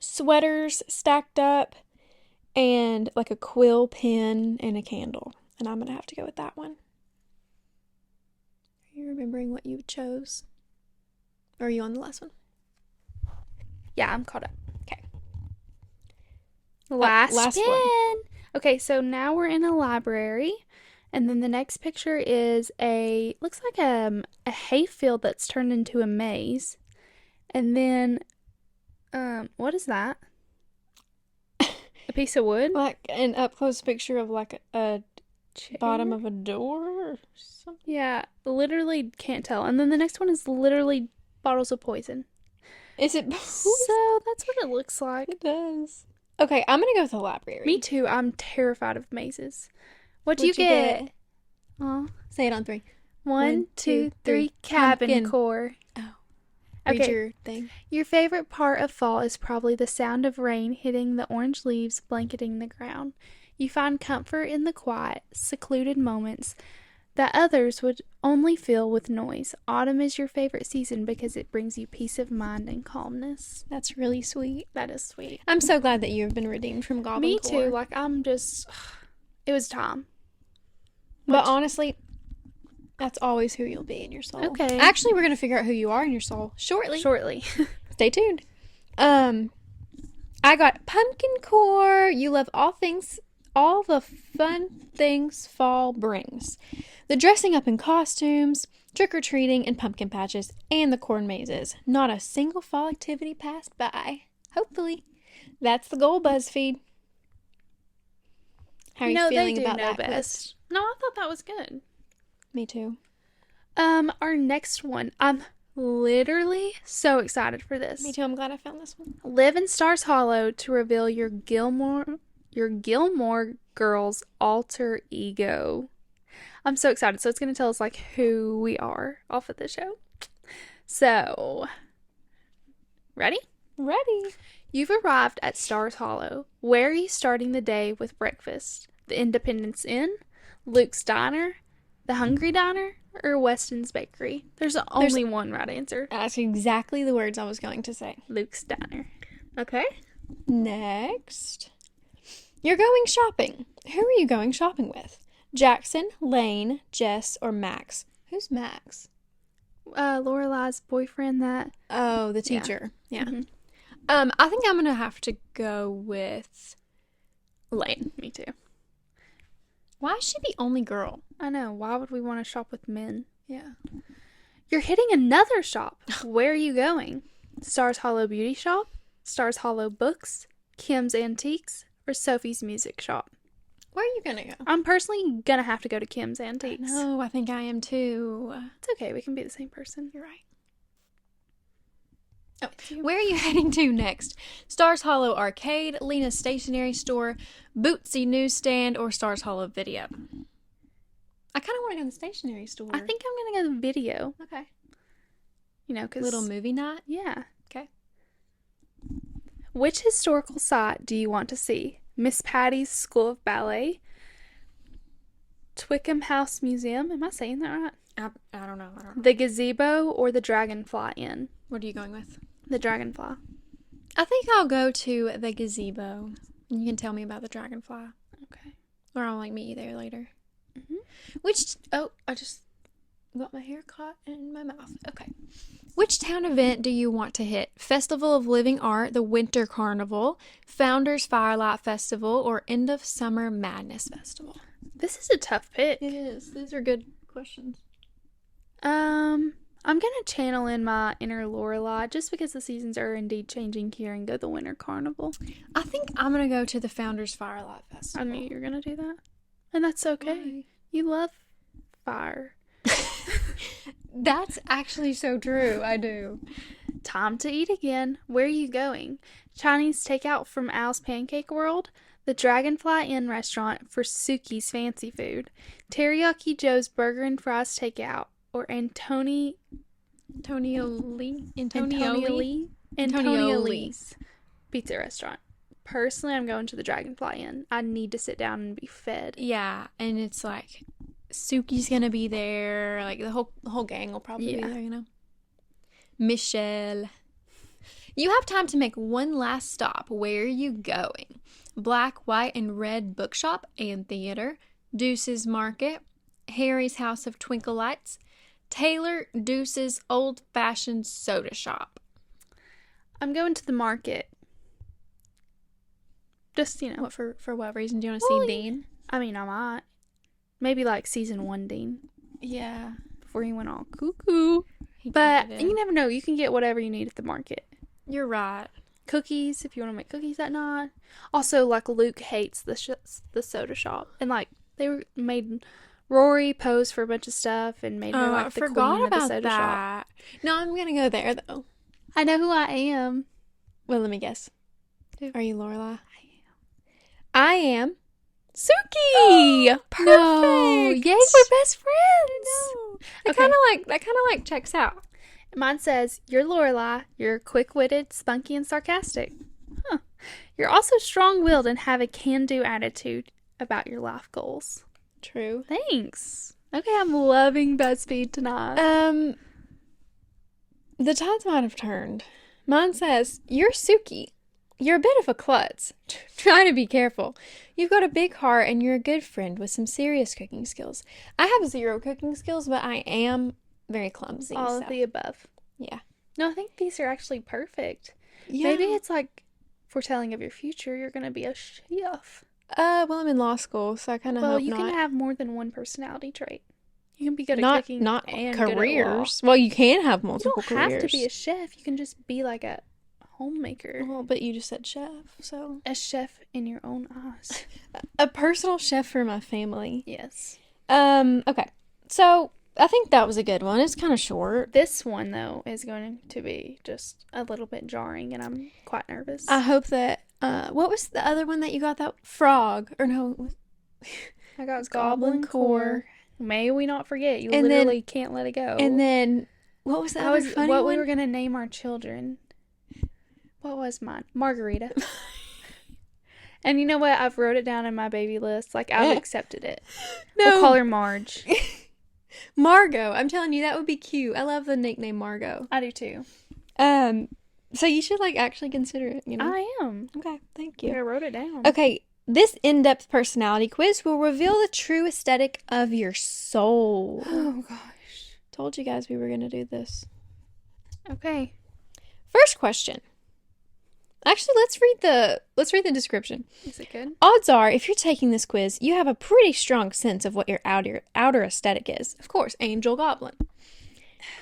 sweaters stacked up and like a quill pen and a candle. And I'm going to have to go with that one. Are you remembering what you chose? Or are you on the last one? Yeah, I'm caught up. Okay. Last one. Okay, so now we're in a library. And then the next picture is looks like a hayfield that's turned into a maze. And then, what is that? A piece of wood? Like an up-close picture of like a bottom of a door or something? Yeah, literally can't tell. And then the next one is literally bottles of poison. Is it poison? So that's what it looks like. It does. Okay, I'm gonna go with the library. Me too. I'm terrified of mazes. What'd you get? Aw. Say it on 3. 1, 2, 3. Cabin core. Oh. Okay. Read your thing. Your favorite part of fall is probably the sound of rain hitting the orange leaves blanketing the ground. You find comfort in the quiet, secluded moments that others would only fill with noise. Autumn is your favorite season because it brings you peace of mind and calmness. That's really sweet. That is sweet. I'm so glad that you have been redeemed from Goblin Me Core. too. Like, I'm just... It was time. But honestly, that's always who you'll be in your soul. Okay. Actually, we're going to figure out who you are in your soul shortly. Stay tuned. I got Pumpkin Core. You love all the fun things fall brings. The dressing up in costumes, trick-or-treating, and pumpkin patches, and the corn mazes. Not a single fall activity passed by. Hopefully. That's the goal, Buzzfeed. How are you feeling about that quiz? No, I thought that was good. Me too. Our next one. I'm literally so excited for this. Me too. I'm glad I found this one. Live in Stars Hollow to reveal your Gilmore Girls alter ego. I'm so excited. So it's going to tell us like who we are off of the show. So, ready? Ready. You've arrived at Stars Hollow. Where are you starting the day with breakfast? The Independence Inn? Luke's Diner? The Hungry Diner? Or Weston's Bakery? There's only one right answer. That's exactly the words I was going to say. Luke's Diner. Okay. Next. You're going shopping. Who are you going shopping with? Jackson, Lane, Jess, or Max? Who's Max? Lorelai's boyfriend that... Oh, the teacher. Yeah. Mhm. I think I'm going to have to go with Lane. Me too. Why is she the only girl? I know. Why would we want to shop with men? Yeah. You're hitting another shop. Where are you going? Stars Hollow Beauty Shop, Stars Hollow Books, Kim's Antiques, or Sophie's Music Shop? Where are you going to go? I'm personally going to have to go to Kim's Antiques. No, I think I am too. It's okay. We can be the same person. You're right. Oh, where are you heading to next? Stars Hollow Arcade, Lena's Stationery Store, Bootsy Newsstand, or Stars Hollow Video? I kind of want to go to the stationery store. I think I'm going to go to video. Okay. You know, because... Little movie night? Yeah. Okay. Which historical site do you want to see? Miss Patty's School of Ballet, Twickenham House Museum. Am I saying that right? I don't know. The Gazebo or the Dragonfly Inn? What are you going with? The Dragonfly. I think I'll go to the Gazebo. You can tell me about the Dragonfly. Okay. Or I'll meet you there later. Mm-hmm. I just got my hair caught in my mouth. Okay. Which town event do you want to hit? Festival of Living Art, the Winter Carnival, Founders Firelight Festival, or End of Summer Madness Festival? This is a tough pick. It is. These are good questions. I'm gonna channel in my inner Lorelai just because the seasons are indeed changing here and go the Winter Carnival. I think I'm gonna go to the Founders Firelight I Festival. knew you were gonna do that, and that's okay. Why? You love fire. That's actually so true. I do. Time to eat again. Where are you going? Chinese takeout from Al's Pancake World, the Dragonfly Inn restaurant for Suki's fancy food, Teriyaki Joe's Burger and Fries takeout, or Antonioli's pizza restaurant. Personally, I'm going to the Dragonfly Inn. I need to sit down and be fed. Yeah, and it's like Suki's gonna be there. Like the whole gang will probably be there. You know. Michelle, you have time to make one last stop. Where are you going? Black, White, and Red Bookshop and Theater, Deuce's Market, Harry's House of Twinkle Lights, Taylor Deuce's Old Fashioned Soda Shop. I'm going to the market. Just, you know. What for what reason do you want to see Dean? I mean, I might. Maybe like season 1 Dean. Yeah. Before he went all cuckoo. But you never know. You can get whatever you need at the market. You're right. Cookies, if you want to make cookies that night. Also, like, Luke hates the soda shop. And, like, made Rory pose for a bunch of stuff and made her, like, the queen of the soda shop. No, I'm going to go there, though. I know who I am. Well, let me guess. Who? Are you Lorelai? I am Suki! Perfect! No. Yay, we're best friends! No. That kind of like checks out. Mine says, you're Lorelai, you're quick-witted, spunky, and sarcastic. Huh. You're also strong-willed and have a can-do attitude about your life goals. True. Thanks. Okay, I'm loving Buzzfeed tonight. The tides might have turned. Mine says, you're Suki. You're a bit of a klutz. Try to be careful. You've got a big heart and you're a good friend with some serious cooking skills. I have 0 cooking skills, but I am very clumsy. All of the above. Yeah. No, I think these are actually perfect. Yeah. Maybe it's like foretelling of your future. You're going to be a chef. Well, I'm in law school, so I kind of hope not. Well, you can have more than one personality trait. You can be good at cooking not and careers. Well, you can have multiple careers. You don't careers. have to be a chef. You can just be like a homemaker. Well, but you just said chef, so a chef in your own eyes. A personal chef for my family. Yes. Okay. So I think that was a good one. It's kind of short. This one though is going to be just a little bit jarring, and I'm quite nervous. I hope that. What was the other one that you got? That frog or no? I got Goblin Core. May we not forget? You and literally can't let it go. And then what was the other funny one? We were gonna name our children. What was mine? Margarita. And you know what? I've wrote it down in my baby list. Like, I've accepted it. No. We'll call her Marge. Margot. I'm telling you, that would be cute. I love the nickname Margot. I do too. So you should, like, actually consider it, you know? I am. Okay, thank you. I wrote it down. Okay, This in-depth personality quiz will reveal the true aesthetic of your soul. Oh, gosh. Told you guys we were going to do this. Okay. First question. Actually, let's read the description. Is it good? Odds are, if you're taking this quiz, you have a pretty strong sense of what your outer aesthetic is. Of course, angel goblin.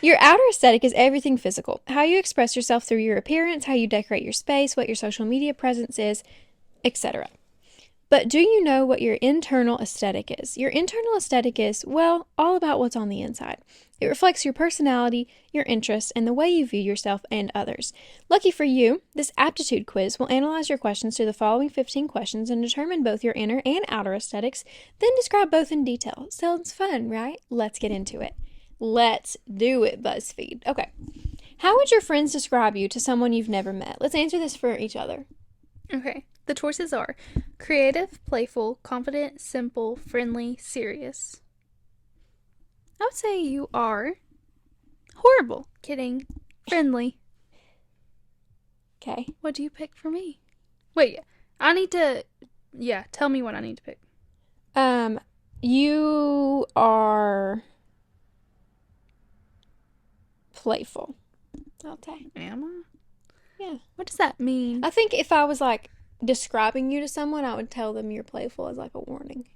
Your outer aesthetic is everything physical. How you express yourself through your appearance, how you decorate your space, what your social media presence is, etc. But do you know what your internal aesthetic is? Your internal aesthetic is, well, all about what's on the inside. It reflects your personality, your interests, and the way you view yourself and others. Lucky for you, this aptitude quiz will analyze your questions through the following 15 questions and determine both your inner and outer aesthetics, then describe both in detail. Sounds fun, right? Let's get into it. Let's do it, Buzzfeed. Okay. How would your friends describe you to someone you've never met? Let's answer this for each other. Okay. The choices are creative, playful, confident, simple, friendly, serious. I would say you are horrible. Kidding. Friendly. Okay. What do you pick for me? Wait, I need to... Yeah, tell me what I need to pick. You are playful. Okay. Am I? Yeah. What does that mean? I think if I was like describing you to someone, I would tell them you're playful as like a warning.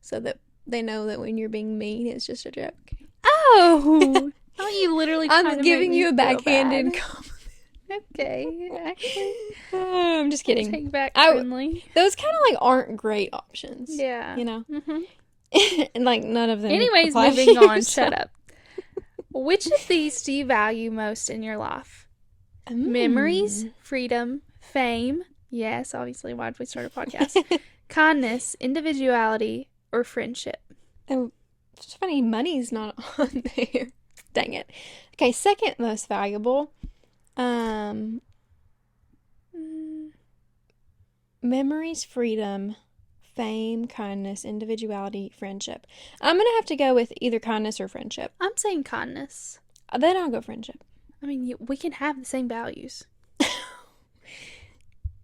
So that they know that when you're being mean, it's just a joke. Oh! Oh, you literally I'm giving you a backhanded bad. compliment. Okay, actually. I'm just kidding. Take back friendly. Those kind of like aren't great options. Yeah. You know? Mm-hmm. And like none of them. Anyways, moving on. Shut up. Which of these do you value most in your life? Memories, freedom, fame. Yes, obviously. Why did we start a podcast? Kindness, individuality, or friendship? Oh, it's funny. Money's not on there. Dang it. Okay, second most valuable. Memories, freedom, fame, kindness, individuality, friendship. I'm gonna have to go with either kindness or friendship. I'm saying kindness. Then I'll go friendship. I mean, we can have the same values.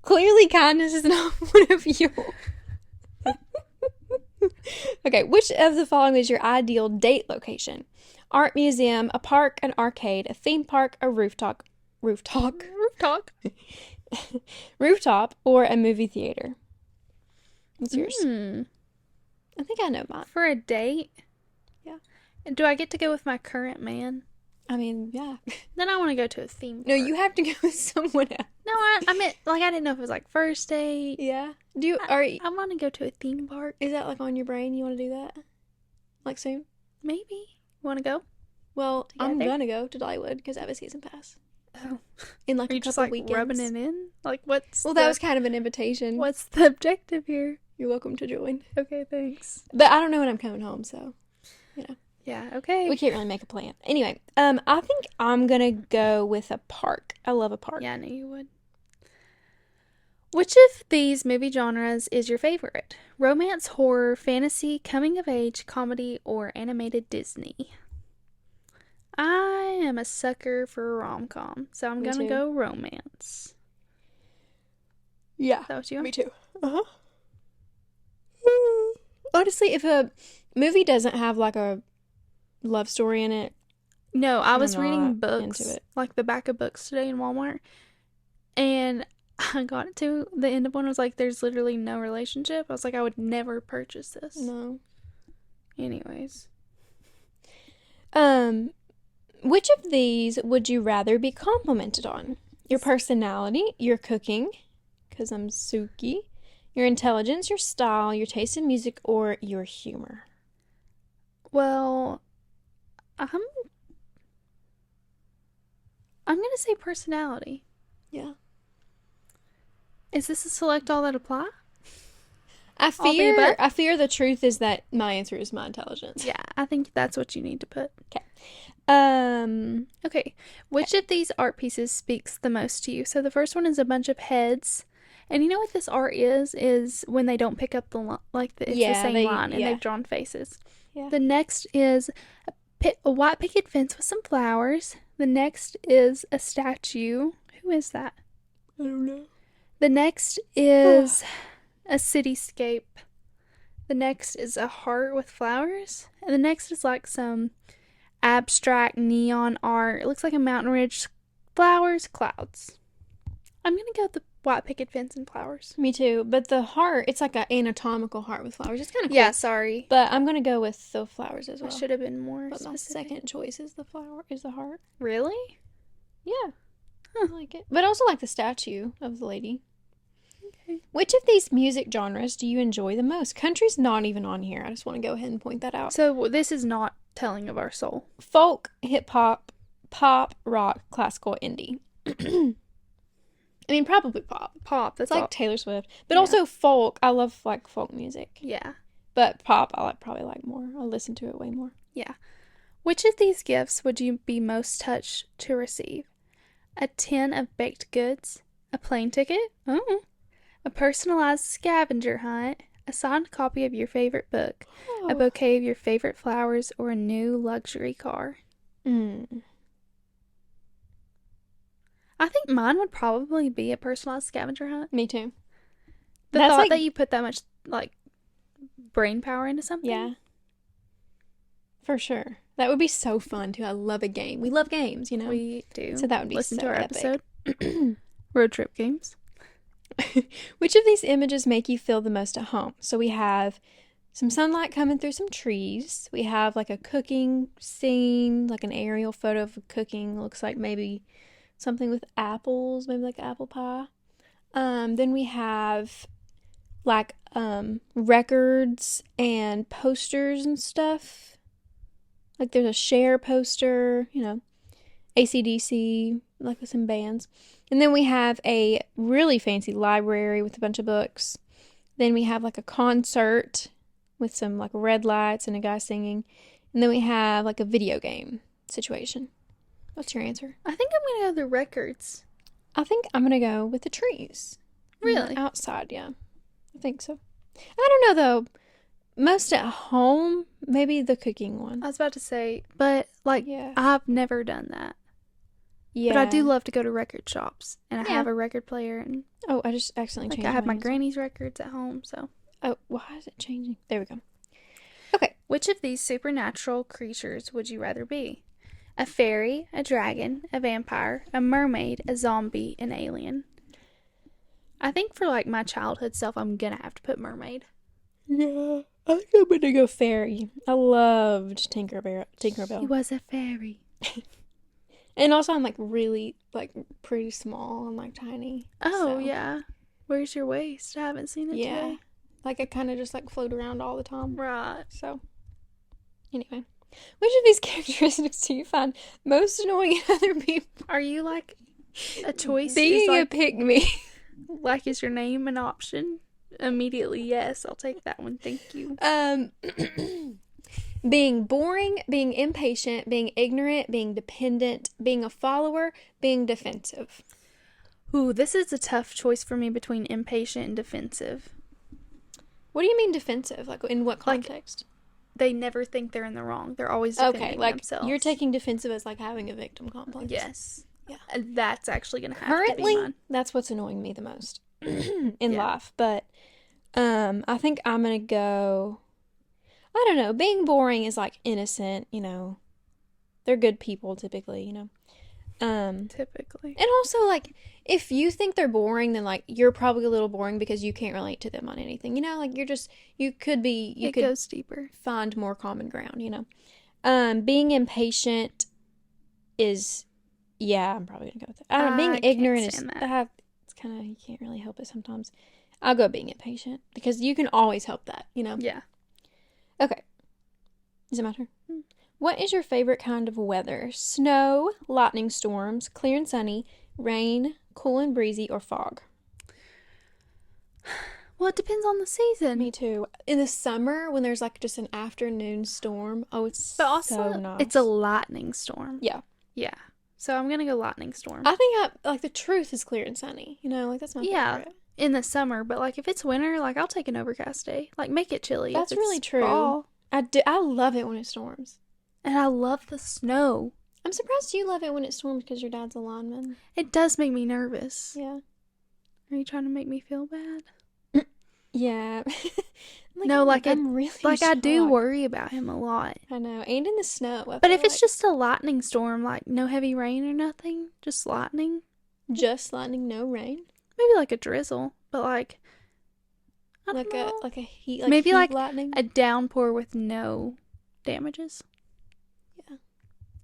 Clearly, kindness is not one of yours. Okay, which of the following is your ideal date location? Art museum, a park, an arcade, a theme park, a rooftop, or a movie theater? What's yours? I think I know mine. For a date? Yeah. And do I get to go with my current man? I mean, yeah. Then I want to go to a theme park. No, you have to go with someone else. No, I meant, like, I didn't know if it was, like, first date. Yeah. I want to go to a theme park. Is that, like, on your brain? You want to do that? Like, soon? Maybe. Want to go? Well, Together? I'm gonna go to Dollywood because I have a season pass. Oh. In, like, Are a you just, couple like, weekends. rubbing it in? Like, what's Well, that was kind of an invitation. What's the objective here? You're welcome to join. Okay, thanks. But I don't know when I'm coming home, so, you know. Yeah, okay. We can't really make a plan. Anyway, I think I'm gonna go with a park. I love a park. Yeah, I knew you would. Which of these movie genres is your favorite? Romance, horror, fantasy, coming of age, comedy, or animated Disney? I am a sucker for rom-com, so I'm gonna go romance. Yeah. Is that what you want? Me too. Uh-huh. Honestly, if a movie doesn't have like a love story in it, no, I was I'm reading not books, into it. like the back of books today in Walmart, and I got to the end of one. I was like, there's literally no relationship. I was like, I would never purchase this. No. Anyways. Which of these would you rather be complimented on? Your personality, your cooking, because I'm Suki, your intelligence, your style, your taste in music, or your humor? Well, I'm gonna say personality. Yeah. Is this a select all that apply? I fear the truth is that my answer is my intelligence. Yeah, I think that's what you need to put. Okay. Okay. Which of these art pieces speaks the most to you? So the first one is a bunch of heads. And you know what this art is when they don't pick up the line, it's the same line and they've drawn faces. Yeah. The next is a white picket fence with some flowers. The next is a statue. Who is that? I don't know. The next is a cityscape. The next is a heart with flowers. And the next is like some abstract neon art. It looks like a mountain ridge, flowers, clouds. I'm going to go with the white picket fence and flowers. Me too. But the heart, it's like an anatomical heart with flowers. It's kind of cool. Yeah, sorry. But I'm going to go with the flowers as well. I should have been more But my specific. second choice is the heart. Really? Yeah. Huh. I like it. But I also like the statue of the lady. Okay. Which of these music genres do you enjoy the most? Country's not even on here. I just want to go ahead and point that out. So this is not telling of our soul. Folk, hip hop, pop, rock, classical, indie. I mean, probably pop. Pop, that's It's like all. Taylor Swift. But Yeah. also folk. I love like folk music. Yeah. But pop, probably like more. I'll listen to it way more. Yeah. Which of these gifts would you be most touched to receive? A tin of baked goods? A plane ticket? Oh. A personalized scavenger hunt? A signed copy of your favorite book? A bouquet of your favorite flowers? Or a new luxury car? I think mine would probably be a personalized scavenger hunt. Me too. The That's thought like- that you put that much, like, brain power into something. Yeah. For sure. That would be so fun too. I love a game. We love games, you know? We do. So that would be Listen so to our epic. episode. Road trip games. Which of these images make you feel the most at home? So we have some sunlight coming through some trees. We have like a cooking scene, like an aerial photo of cooking. Looks like maybe something with apples, maybe like apple pie. Then we have like records and posters and stuff. Like there's a Cher poster, you know, AC/DC, like with some bands. And then we have a really fancy library with a bunch of books. Then we have like a concert with some like red lights and a guy singing. And then we have like a video game situation. What's your answer? I think I'm going to go the records. I think I'm going to go with the trees. Really? Outside, yeah. I think so. I don't know though. Most at home, maybe the cooking one. I was about to say, but like, Yeah. I've never done that. Yeah. But I do love to go to record shops, and I Yeah. have a record player, and Oh, I just accidentally like changed I have my answer. granny's records at home. So, Oh, why is it changing? There we go. Okay. which of these supernatural creatures would you rather be? A fairy, a dragon, a vampire, a mermaid, a zombie, an alien. I think for like my childhood self, I'm gonna have to put mermaid. Yeah. I think I'm gonna go fairy. I loved Tinkerbell. He was a fairy. And also I'm like really like pretty small and like tiny. Oh So, yeah. Where's your waist? I haven't seen it Yeah. today. Like I kind of just like float around all the time. Right. So anyway, which of these characteristics do you find most annoying in other people? Are you like a choice? Being is a like, pick-me. like, is your name an option? Immediately, yes. I'll take that one. Thank you. Being boring, being impatient, being ignorant, being dependent, being a follower, being defensive. Ooh, this is a tough choice for me between impatient and defensive. What do you mean defensive? Like in what Like, context? They never think they're in the wrong. They're always defending Okay, like themselves. you're taking defensive as like having a victim complex. Yes. Yeah. And that's actually going to have to Currently, be mine. that's what's annoying me the most in Yeah. life. But I think I'm gonna go. I don't know. Being boring is like innocent. You know, they're good people typically. You know. Typically. And also, like, if you think they're boring, then, like, you're probably a little boring because you can't relate to them on anything. You know, like, you could It could goes deeper. find more common ground, you know. Being impatient is, yeah, I'm probably gonna go with it. I don't know, I being can't ignorant is, stand that. it's kind of, you can't really help it sometimes. I'll go being impatient because you can always help that, you know. Yeah. Okay. Is it my turn? What is your favorite kind of weather? Snow, lightning storms, clear and sunny, rain, cool and breezy, or fog? Well, it depends on the season. Me too. In the summer, when there's like just an afternoon storm, oh, it's But also, so nice. it's a lightning storm. Yeah. Yeah. So I'm going to go lightning storm. I think like the truth is clear and sunny. You know, like that's my Yeah. favorite. In the summer, but like if it's winter, like I'll take an overcast day. Like make it chilly. if That's it's really true. fall. I love it when it storms. And I love the snow. I'm surprised you love it when it storms because your dad's a lineman. It does make me nervous. Yeah. Are you trying to make me feel bad? Yeah. No, I'm really like I do shocked. worry about him a lot. I know. And in the snow. I But feel if it's like. just a lightning storm, like no heavy rain or nothing, just lightning, Just lightning, no rain. maybe like a drizzle, but like I don't know. Like a heat, like Maybe heat like lightning. a downpour with no damages. Yeah.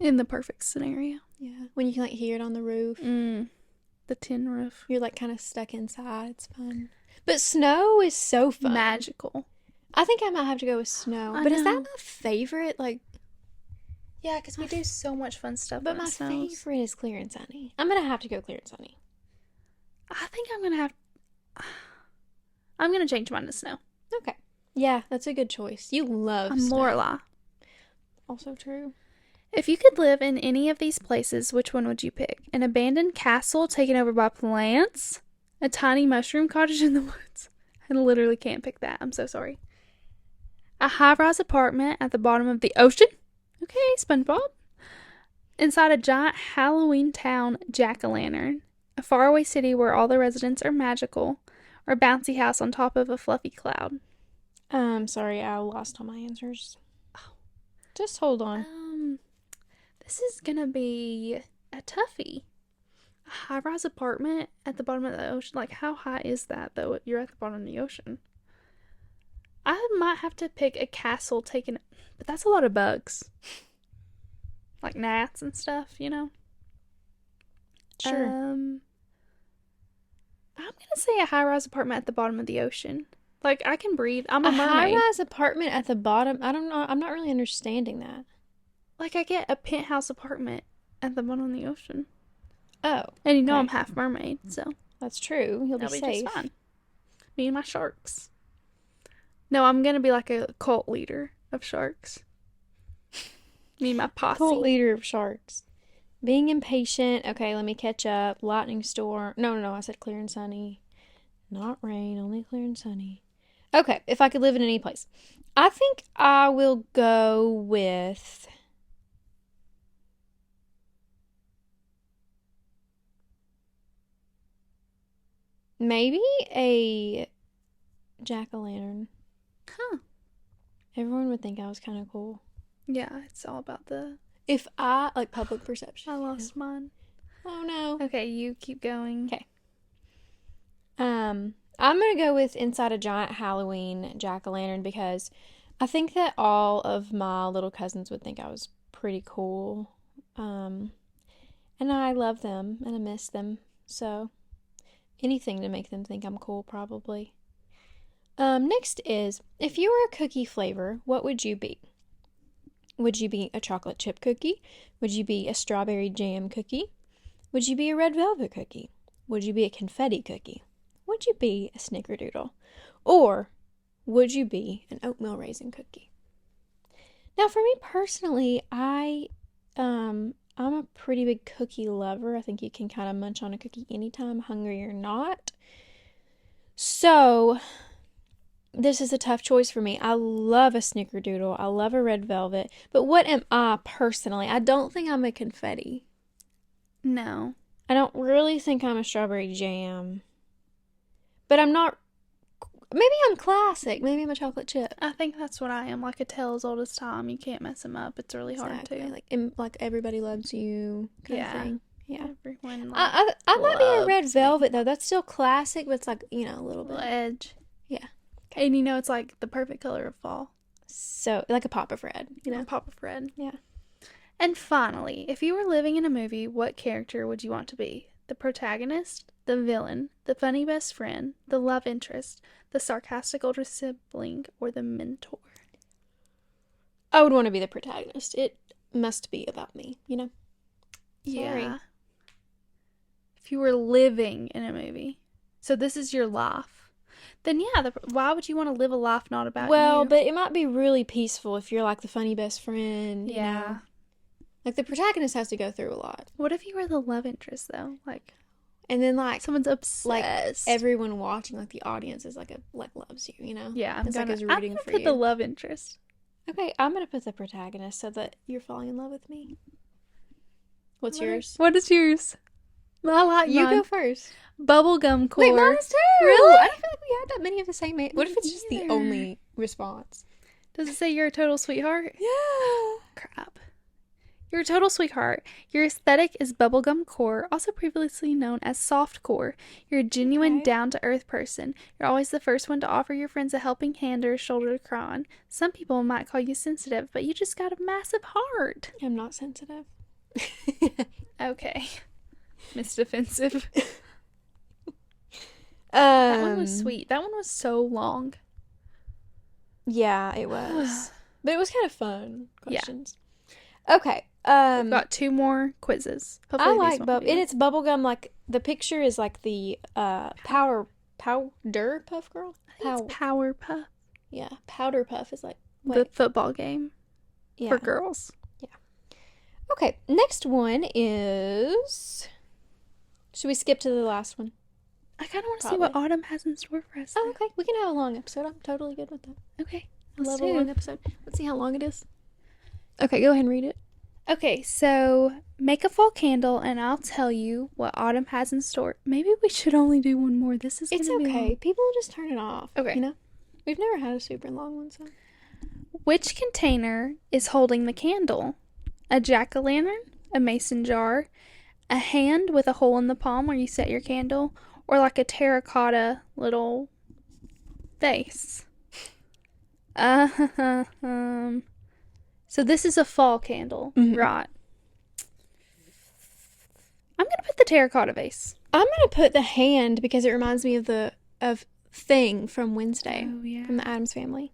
In the perfect scenario. Yeah. When you can like hear it on the roof. The tin roof. You're like kind of stuck inside. It's fun. But snow is so fun. Magical. I think I might have to go with snow. I But is that know. my favorite? Like, Yeah, because we do so much fun stuff. but when my it snows. favorite is clear and sunny. I'm gonna have to go clear and sunny. I think I'm gonna have. I'm gonna change mine to snow. Okay. Yeah, that's a good choice. You love I'm snow. Lorelai. Also true. If you could live in any of these places, which one would you pick? An abandoned castle taken over by plants? A tiny mushroom cottage in the woods? I literally can't pick that. I'm so sorry. A high-rise apartment at the bottom of the ocean? Okay, SpongeBob. Inside a giant Halloween town jack-o'-lantern. A faraway city where all the residents are magical. Or a bouncy house on top of a fluffy cloud. Sorry, I lost all my answers. Just hold on. This is gonna be a toughie. A high-rise apartment at the bottom of the ocean. Like, how high is that, though? You're at the bottom of the ocean. I might have to pick a castle taken... But that's a lot of bugs. Like gnats and stuff, you know? Sure. I'm gonna say a high-rise apartment at the bottom of the ocean. Like, I can breathe. I'm a mermaid. high-rise apartment at the bottom. I don't know. I'm not really understanding that. Like, I get a penthouse apartment at the bottom of the ocean. Oh. And you know okay. I'm half mermaid, so... That's true. You'll be That'll safe. just fine. Me and my sharks. No, I'm gonna be like a cult leader of sharks. Me and my posse. Cult leader of sharks. Being impatient. Okay, let me catch up. Lightning storm. No. I said clear and sunny. Not rain. Only clear and sunny. Okay, if I could live in any place. I think I will go with... maybe a jack-o'-lantern. Huh. Everyone would think I was kind of cool. Yeah, it's all about the... If I... like, public perception. I lost mine. Oh, no. Okay, you keep going. Okay. I'm gonna go with inside a giant Halloween jack-o'-lantern because I think that all of my little cousins would think I was pretty cool. And I love them and I miss them. So anything to make them think I'm cool, probably. Next is, if you were a cookie flavor, what would you be? Would you be a chocolate chip cookie? Would you be a strawberry jam cookie? Would you be a red velvet cookie? Would you be a confetti cookie? Would you be a snickerdoodle? Or would you be an oatmeal raisin cookie? Now, for me personally, I'm a pretty big cookie lover. I think you can kind of munch on a cookie anytime, hungry or not. So, this is a tough choice for me. I love a snickerdoodle. I love a red velvet. But what am I personally? I don't think I'm a confetti. No. I don't really think I'm a strawberry jam. But I'm not... maybe I'm classic. Maybe I'm a chocolate chip. I think that's what I am. Like a tale as old as time. You can't mess them up. It's really hard Exactly. to. Like everybody loves you kind of thing. Yeah. Everyone I might be a red loves velvet though. That's still classic, but it's like, a little bit. little edge. Yeah. And it's like the perfect color of fall. So, like a pop of red, A pop of red. Yeah. And finally, if you were living in a movie, what character would you want to be? The protagonist, the villain, the funny best friend, the love interest, the sarcastic older sibling, or the mentor? I would want to be the protagonist. It must be about me, Sorry. Yeah. If you were living in a movie. So this is your life. Then yeah, why would you want to live a life not about you? Well, but it might be really peaceful if you're like the funny best friend. Yeah. Like the protagonist has to go through a lot. What if you were the love interest though? Like, and then like someone's obsessed. Like everyone watching, like the audience is like loves you, Yeah, it's like is rooting for you. Put the love interest. Okay, I'm gonna put the protagonist so that you're falling in love with me. What's yours? What is yours? I like you mine. go first. Bubblegum core. Wait, mine is too. Really? I feel like we we had that many of the same answers. What if it's just the only response? Does it say you're a total sweetheart? Yeah. Crap. You're a total sweetheart. Your aesthetic is bubblegum core, also previously known as soft core. You're a genuine, down-to-earth person. You're always the first one to offer your friends a helping hand or a shoulder to cry on. Some people might call you sensitive, but you just got a massive heart. I'm not sensitive. Okay. Miss Defensive. That That one was sweet. That one was so long. Yeah, it was. But it was kind of fun questions. Yeah. Okay. We've got 2 more quizzes. Hopefully I like and it's bubblegum. Like the picture is like the powder puff girl. It's Power Puff. Yeah, powder puff is like the football game for girls. Yeah. Okay, next one is. Should we skip to the last one? I kind of want to see what autumn has in store for us. Oh, okay. We can have a long episode. I'm totally good with that. Okay. I love a long episode. Let's see how long it is. Okay, go ahead and read it. Okay, so make a fall candle and I'll tell you what autumn has in store. Maybe we should only do one more. It's okay. People just turn it off. Okay. You know? We've never had a super long one, so. Which container is holding the candle? A jack-o'-lantern? A mason jar? A hand with a hole in the palm where you set your candle? Or like a terracotta little vase? So this is a fall candle, right? I'm gonna put the terracotta vase. I'm gonna put the hand because it reminds me of Thing from Wednesday. Oh, yeah. From the Addams Family.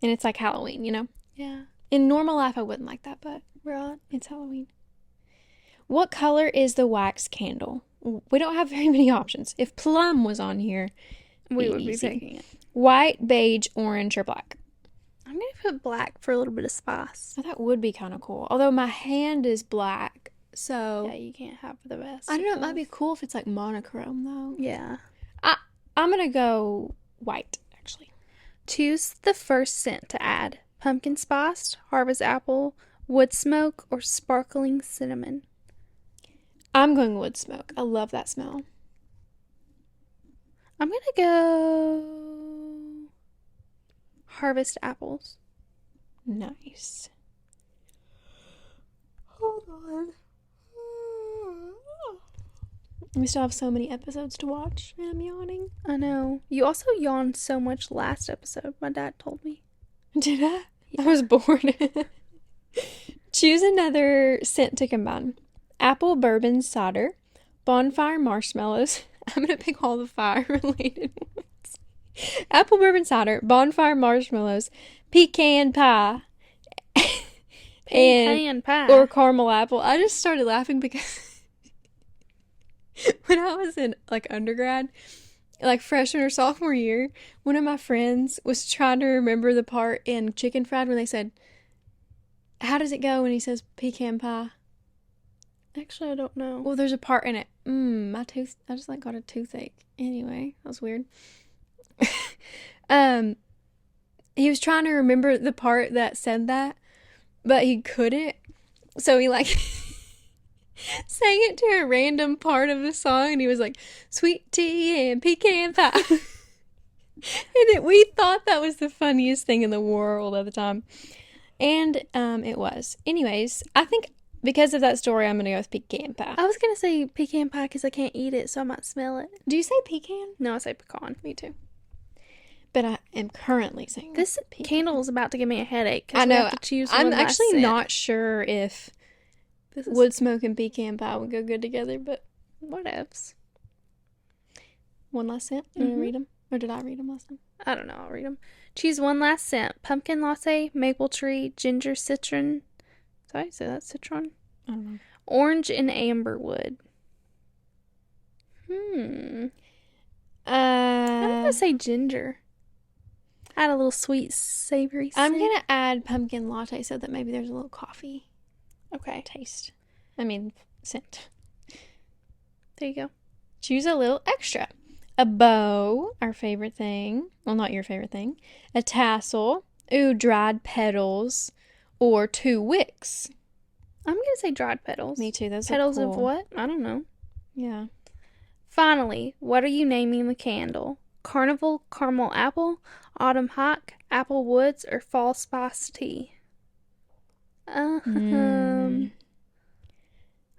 And it's like Halloween, you know? Yeah. In normal life, I wouldn't like that, but it's Halloween. What color is the wax candle? We don't have very many options. If plum was on here, we would be taking it. White, beige, orange, or black. I'm going to put black for a little bit of spice. Oh, that would be kind of cool. Although my hand is black, so... Yeah, you can't have the best. I don't know. It might be cool if it's like monochrome, though. Yeah. I'm going to go white, actually. Choose the first scent to add. Pumpkin spice, harvest apple, wood smoke, or sparkling cinnamon. I'm going wood smoke. I love that smell. I'm going to go harvest apples. Nice. Hold on. We still have so many episodes to watch, and I'm yawning. I know. You also yawned so much last episode, my dad told me. Did I? Yeah. I was bored. Choose another scent to combine. Apple bourbon cider, bonfire marshmallows. I'm going to pick all the fire-related ones. Apple bourbon cider, bonfire marshmallows, pecan pie, pecan pie, or caramel apple. I just started laughing because when I was in like undergrad, like freshman or sophomore year, one of my friends was trying to remember the part in Chicken Fried when they said, "How does it go?" when he says pecan pie. Actually, I don't know. Well, there's a part in it. My tooth. I just like got a toothache. Anyway, that was weird. He was trying to remember the part that said that, but he couldn't. So he like sang it to a random part of the song, and he was like, "Sweet tea and pecan pie." And then we thought that was the funniest thing in the world at the time, and it was. Anyways, I think. Because of that story, I'm going to go with pecan pie. I was going to say pecan pie because I can't eat it, so I might smell it. Do you say pecan? No, I say pecan. Me too. But I am currently saying this pecan. Candle is about to give me a headache. I know. We have to choose one I'm actually scent. not sure if wood smoke and pecan pie would go good together, but whatevs. One last scent? You want to read them? Or did I read them last time? I don't know. I'll read them. Choose one last scent. Pumpkin latte, maple tree, ginger citron. Sorry, so that's citron. I don't know. Orange and amber wood. I'm gonna say ginger. Add a little sweet, savory scent. I'm gonna add pumpkin latte so that maybe there's a little coffee. Okay. Taste. I mean, scent. There you go. Choose a little extra. A bow, our favorite thing. Well, not your favorite thing. A tassel. Ooh, dried petals. Or 2 wicks. I'm going to say dried petals. Me too. Those petals are cool. of what? I don't know. Yeah. Finally, what are you naming the candle? Carnival caramel apple, autumn hot, apple woods, or fall spice tea? Mm.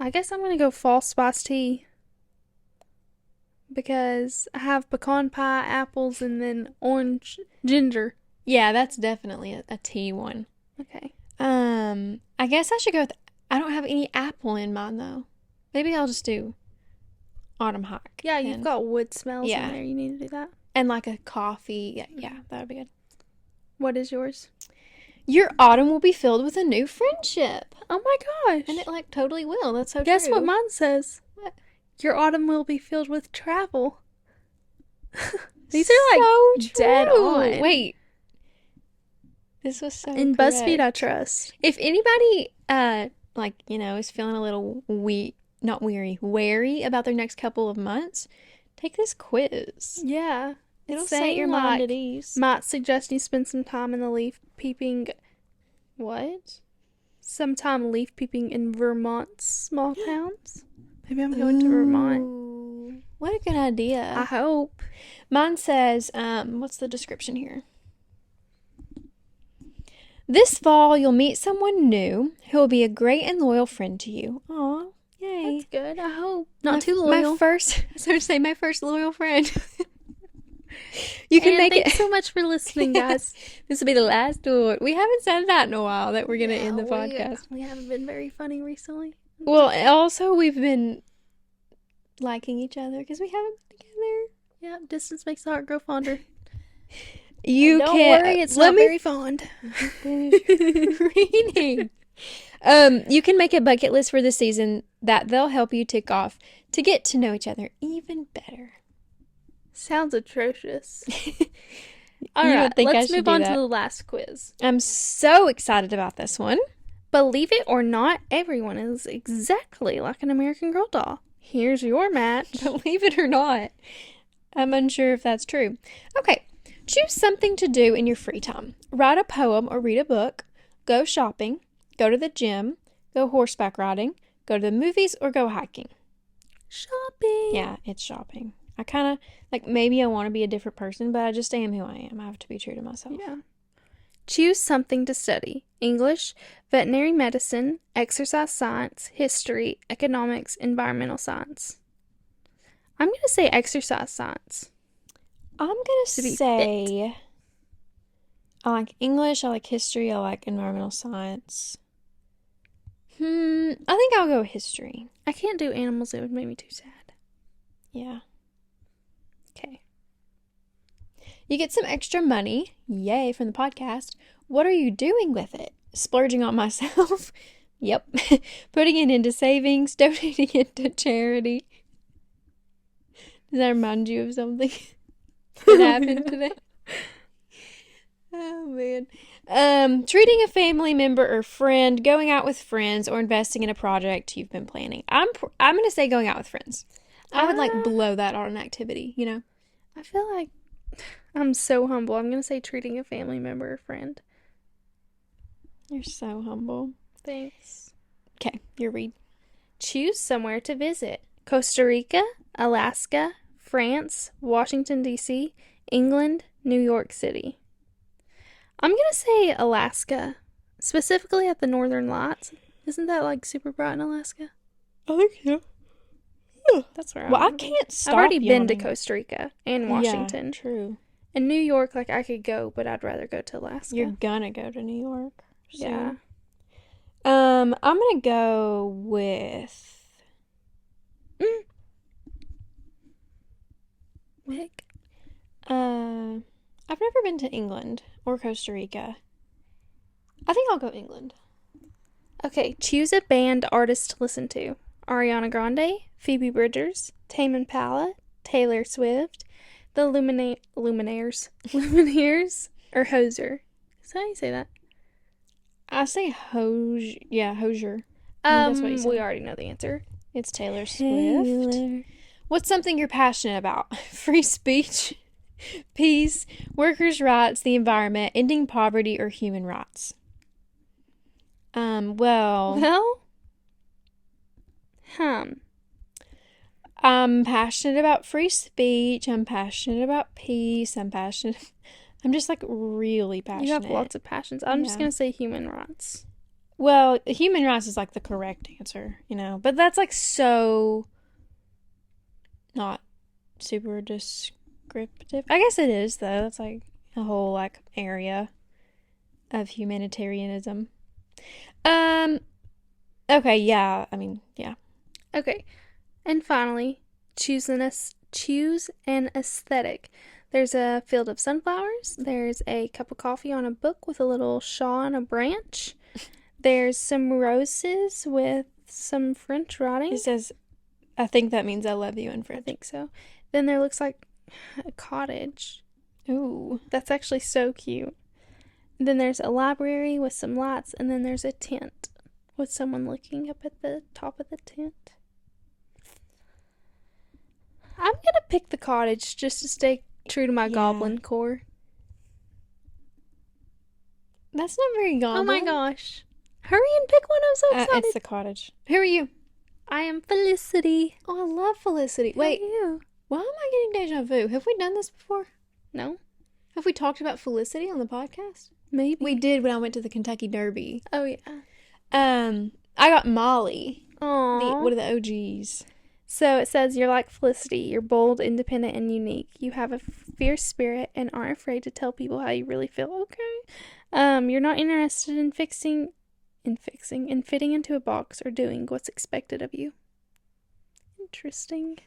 I guess I'm gonna go fall spice tea because I have pecan pie, apples, and then orange ginger. Yeah, that's definitely a tea one. Okay. I guess I should go with, I don't have any apple in mine though. Maybe I'll just do autumn hawk. Yeah, you've got wood smells Yeah. in there. You need to do that. And like a coffee. Yeah, that would be good. What is yours? Your autumn will be filled with a new friendship. Oh my gosh. And it like totally will. That's so Guess true. what mine says? What? Your autumn will be filled with travel. These are like so dead true. on. Wait. This was so In correct. BuzzFeed, I trust. If anybody is feeling a little wary about their next couple of months, take this quiz. Yeah. It'll Set set your mind like, at ease. Might suggest you spend some time in the leaf peeping. What? Some time leaf peeping in Vermont's small towns. Maybe I'm going to Vermont. Ooh, what a good idea. I hope. Mine says, what's the description here? This fall, you'll meet someone new who will be a great and loyal friend to you. Aw, yay. That's good. I hope. Not too loyal. My first loyal friend. You can make thanks it. so much for listening, guys. This will be the last one. We haven't said that in a while that we're going to end the podcast. We haven't been very funny recently. Well, also we've been liking each other because we haven't been together. Yeah, distance makes the heart grow fonder. You Don't can't. worry, it's not very fond. Reading. You can make a bucket list for the season that they'll help you tick off to get to know each other even better. Sounds atrocious. All right, let's move on to the last quiz. I'm so excited about this one. Believe it or not, everyone is exactly like an American Girl doll. Here's your match. Believe it or not. I'm unsure if that's true. Okay, choose something to do in your free time. Write a poem or read a book. Go shopping. Go to the gym. Go horseback riding. Go to the movies or go hiking. Shopping. Yeah, it's shopping. I kind of, maybe I want to be a different person, but I just am who I am. I have to be true to myself. Yeah. Choose something to study. English, veterinary medicine, exercise science, history, economics, environmental science. I'm going to say exercise science. I'm going to say I like English, I like history, I like environmental science. I think I'll go history. I can't do animals. It would make me too sad. Yeah. Okay. You get some extra money, yay, from the podcast. What are you doing with it? Splurging on myself? Yep. Putting it into savings, donating it to charity. Does that remind you of something that happened today? Oh, man. Treating a family member or friend, going out with friends, or investing in a project you've been planning. I'm going to say going out with friends. I would blow that on an activity, you know? I feel like I'm so humble. I'm going to say treating a family member or friend. You're so humble. Thanks. Okay, your read. Choose somewhere to visit. Costa Rica, Alaska, France, Washington, D.C., England, New York City. I'm going to say Alaska, specifically at the Northern Lights. Isn't that super bright in Alaska? I think so. That's where I can't stop. I've already been to Costa Rica and Washington. Yeah, true. And New York, I could go, but I'd rather go to Alaska. You're gonna go to New York. So. Yeah. I'm gonna go with. Nick. I've never been to England or Costa Rica. I think I'll go England. Okay, choose a band artist to listen to. Ariana Grande, Phoebe Bridgers, Tame Impala, Taylor Swift, the Lumineers, or Hoser. Is that how you say that? I say Hozier. Yeah, Hozier. That's what you said. We already know the answer. It's Taylor Swift. What's something you're passionate about? Free speech, peace, workers' rights, the environment, ending poverty, or human rights? I'm passionate about free speech. I'm passionate about peace. I'm just like really passionate. You have lots of passions. I'm just Yeah. going to say human rights. Well, human rights is like the correct answer, you know, but that's like so not super descriptive. I guess it is though. That's like a whole like area of humanitarianism. Okay, yeah. I mean, yeah. Okay. And finally, choose an aesthetic. There's a field of sunflowers. There's a cup of coffee on a book with a little shawl on a branch. There's some roses with some French writing. It says, I think that means I love you in French. I think so. Then there looks like a cottage. Ooh. That's actually so cute. Then there's a library with some lights, and then there's a tent with someone looking up at the top of the tent. I'm gonna pick the cottage just to stay true to my goblin core. That's not very goblin. Oh my gosh. Hurry and pick one, I'm so excited. It's the cottage. Who are you? I am Felicity. Oh, I love Felicity. Wait, Who are you? why am I getting deja vu? Have we done this before? No? Have we talked about Felicity on the podcast? Maybe. We did when I went to the Kentucky Derby. Oh, yeah. I got Molly. Aww. One of the OGs. So it says you're like Felicity. You're bold, independent, and unique. You have a fierce spirit and aren't afraid to tell people how you really feel. Okay. You're not interested in fitting into a box or doing what's expected of you. Interesting.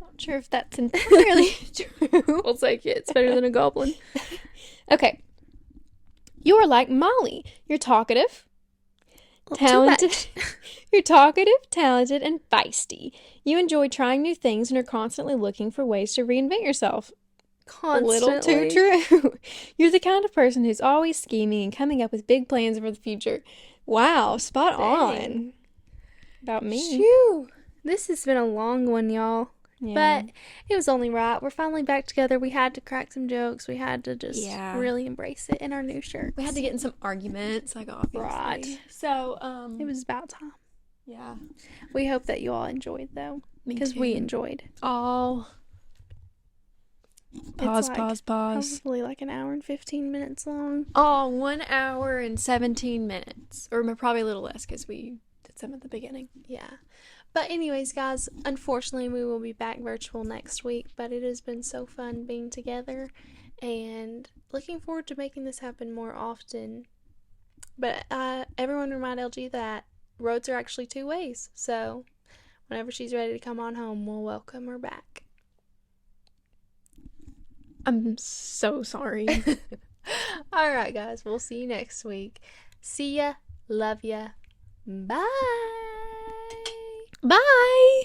Not sure if that's entirely true. We'll take it. It's better than a goblin. Okay. You are like Molly. You're talkative, talented. You're talkative, talented, and feisty. You enjoy trying new things and are constantly looking for ways to reinvent yourself. Constantly. A little too true. You're the kind of person who's always scheming and coming up with big plans for the future. Wow, spot on. About me. Phew. This has been a long one, y'all. Yeah. But it was only right. We're finally back together. We had to crack some jokes. We had to just really embrace it in our new shirts. We had to get in some arguments, like obviously. Right. So, it was about time. Yeah. We hope that you all enjoyed, though. Because we enjoyed. All. Pause. Probably like an hour and 15 minutes long. Oh, 1 hour and 17 minutes. Or probably a little less because we did some at the beginning. Yeah. But anyways, guys, unfortunately, we will be back virtual next week. But it has been so fun being together. And looking forward to making this happen more often. But everyone remind LG that roads are actually two ways. So whenever she's ready to come on home, we'll welcome her back. I'm so sorry. All right, guys. We'll see you next week. See ya. Love ya. Bye. Bye.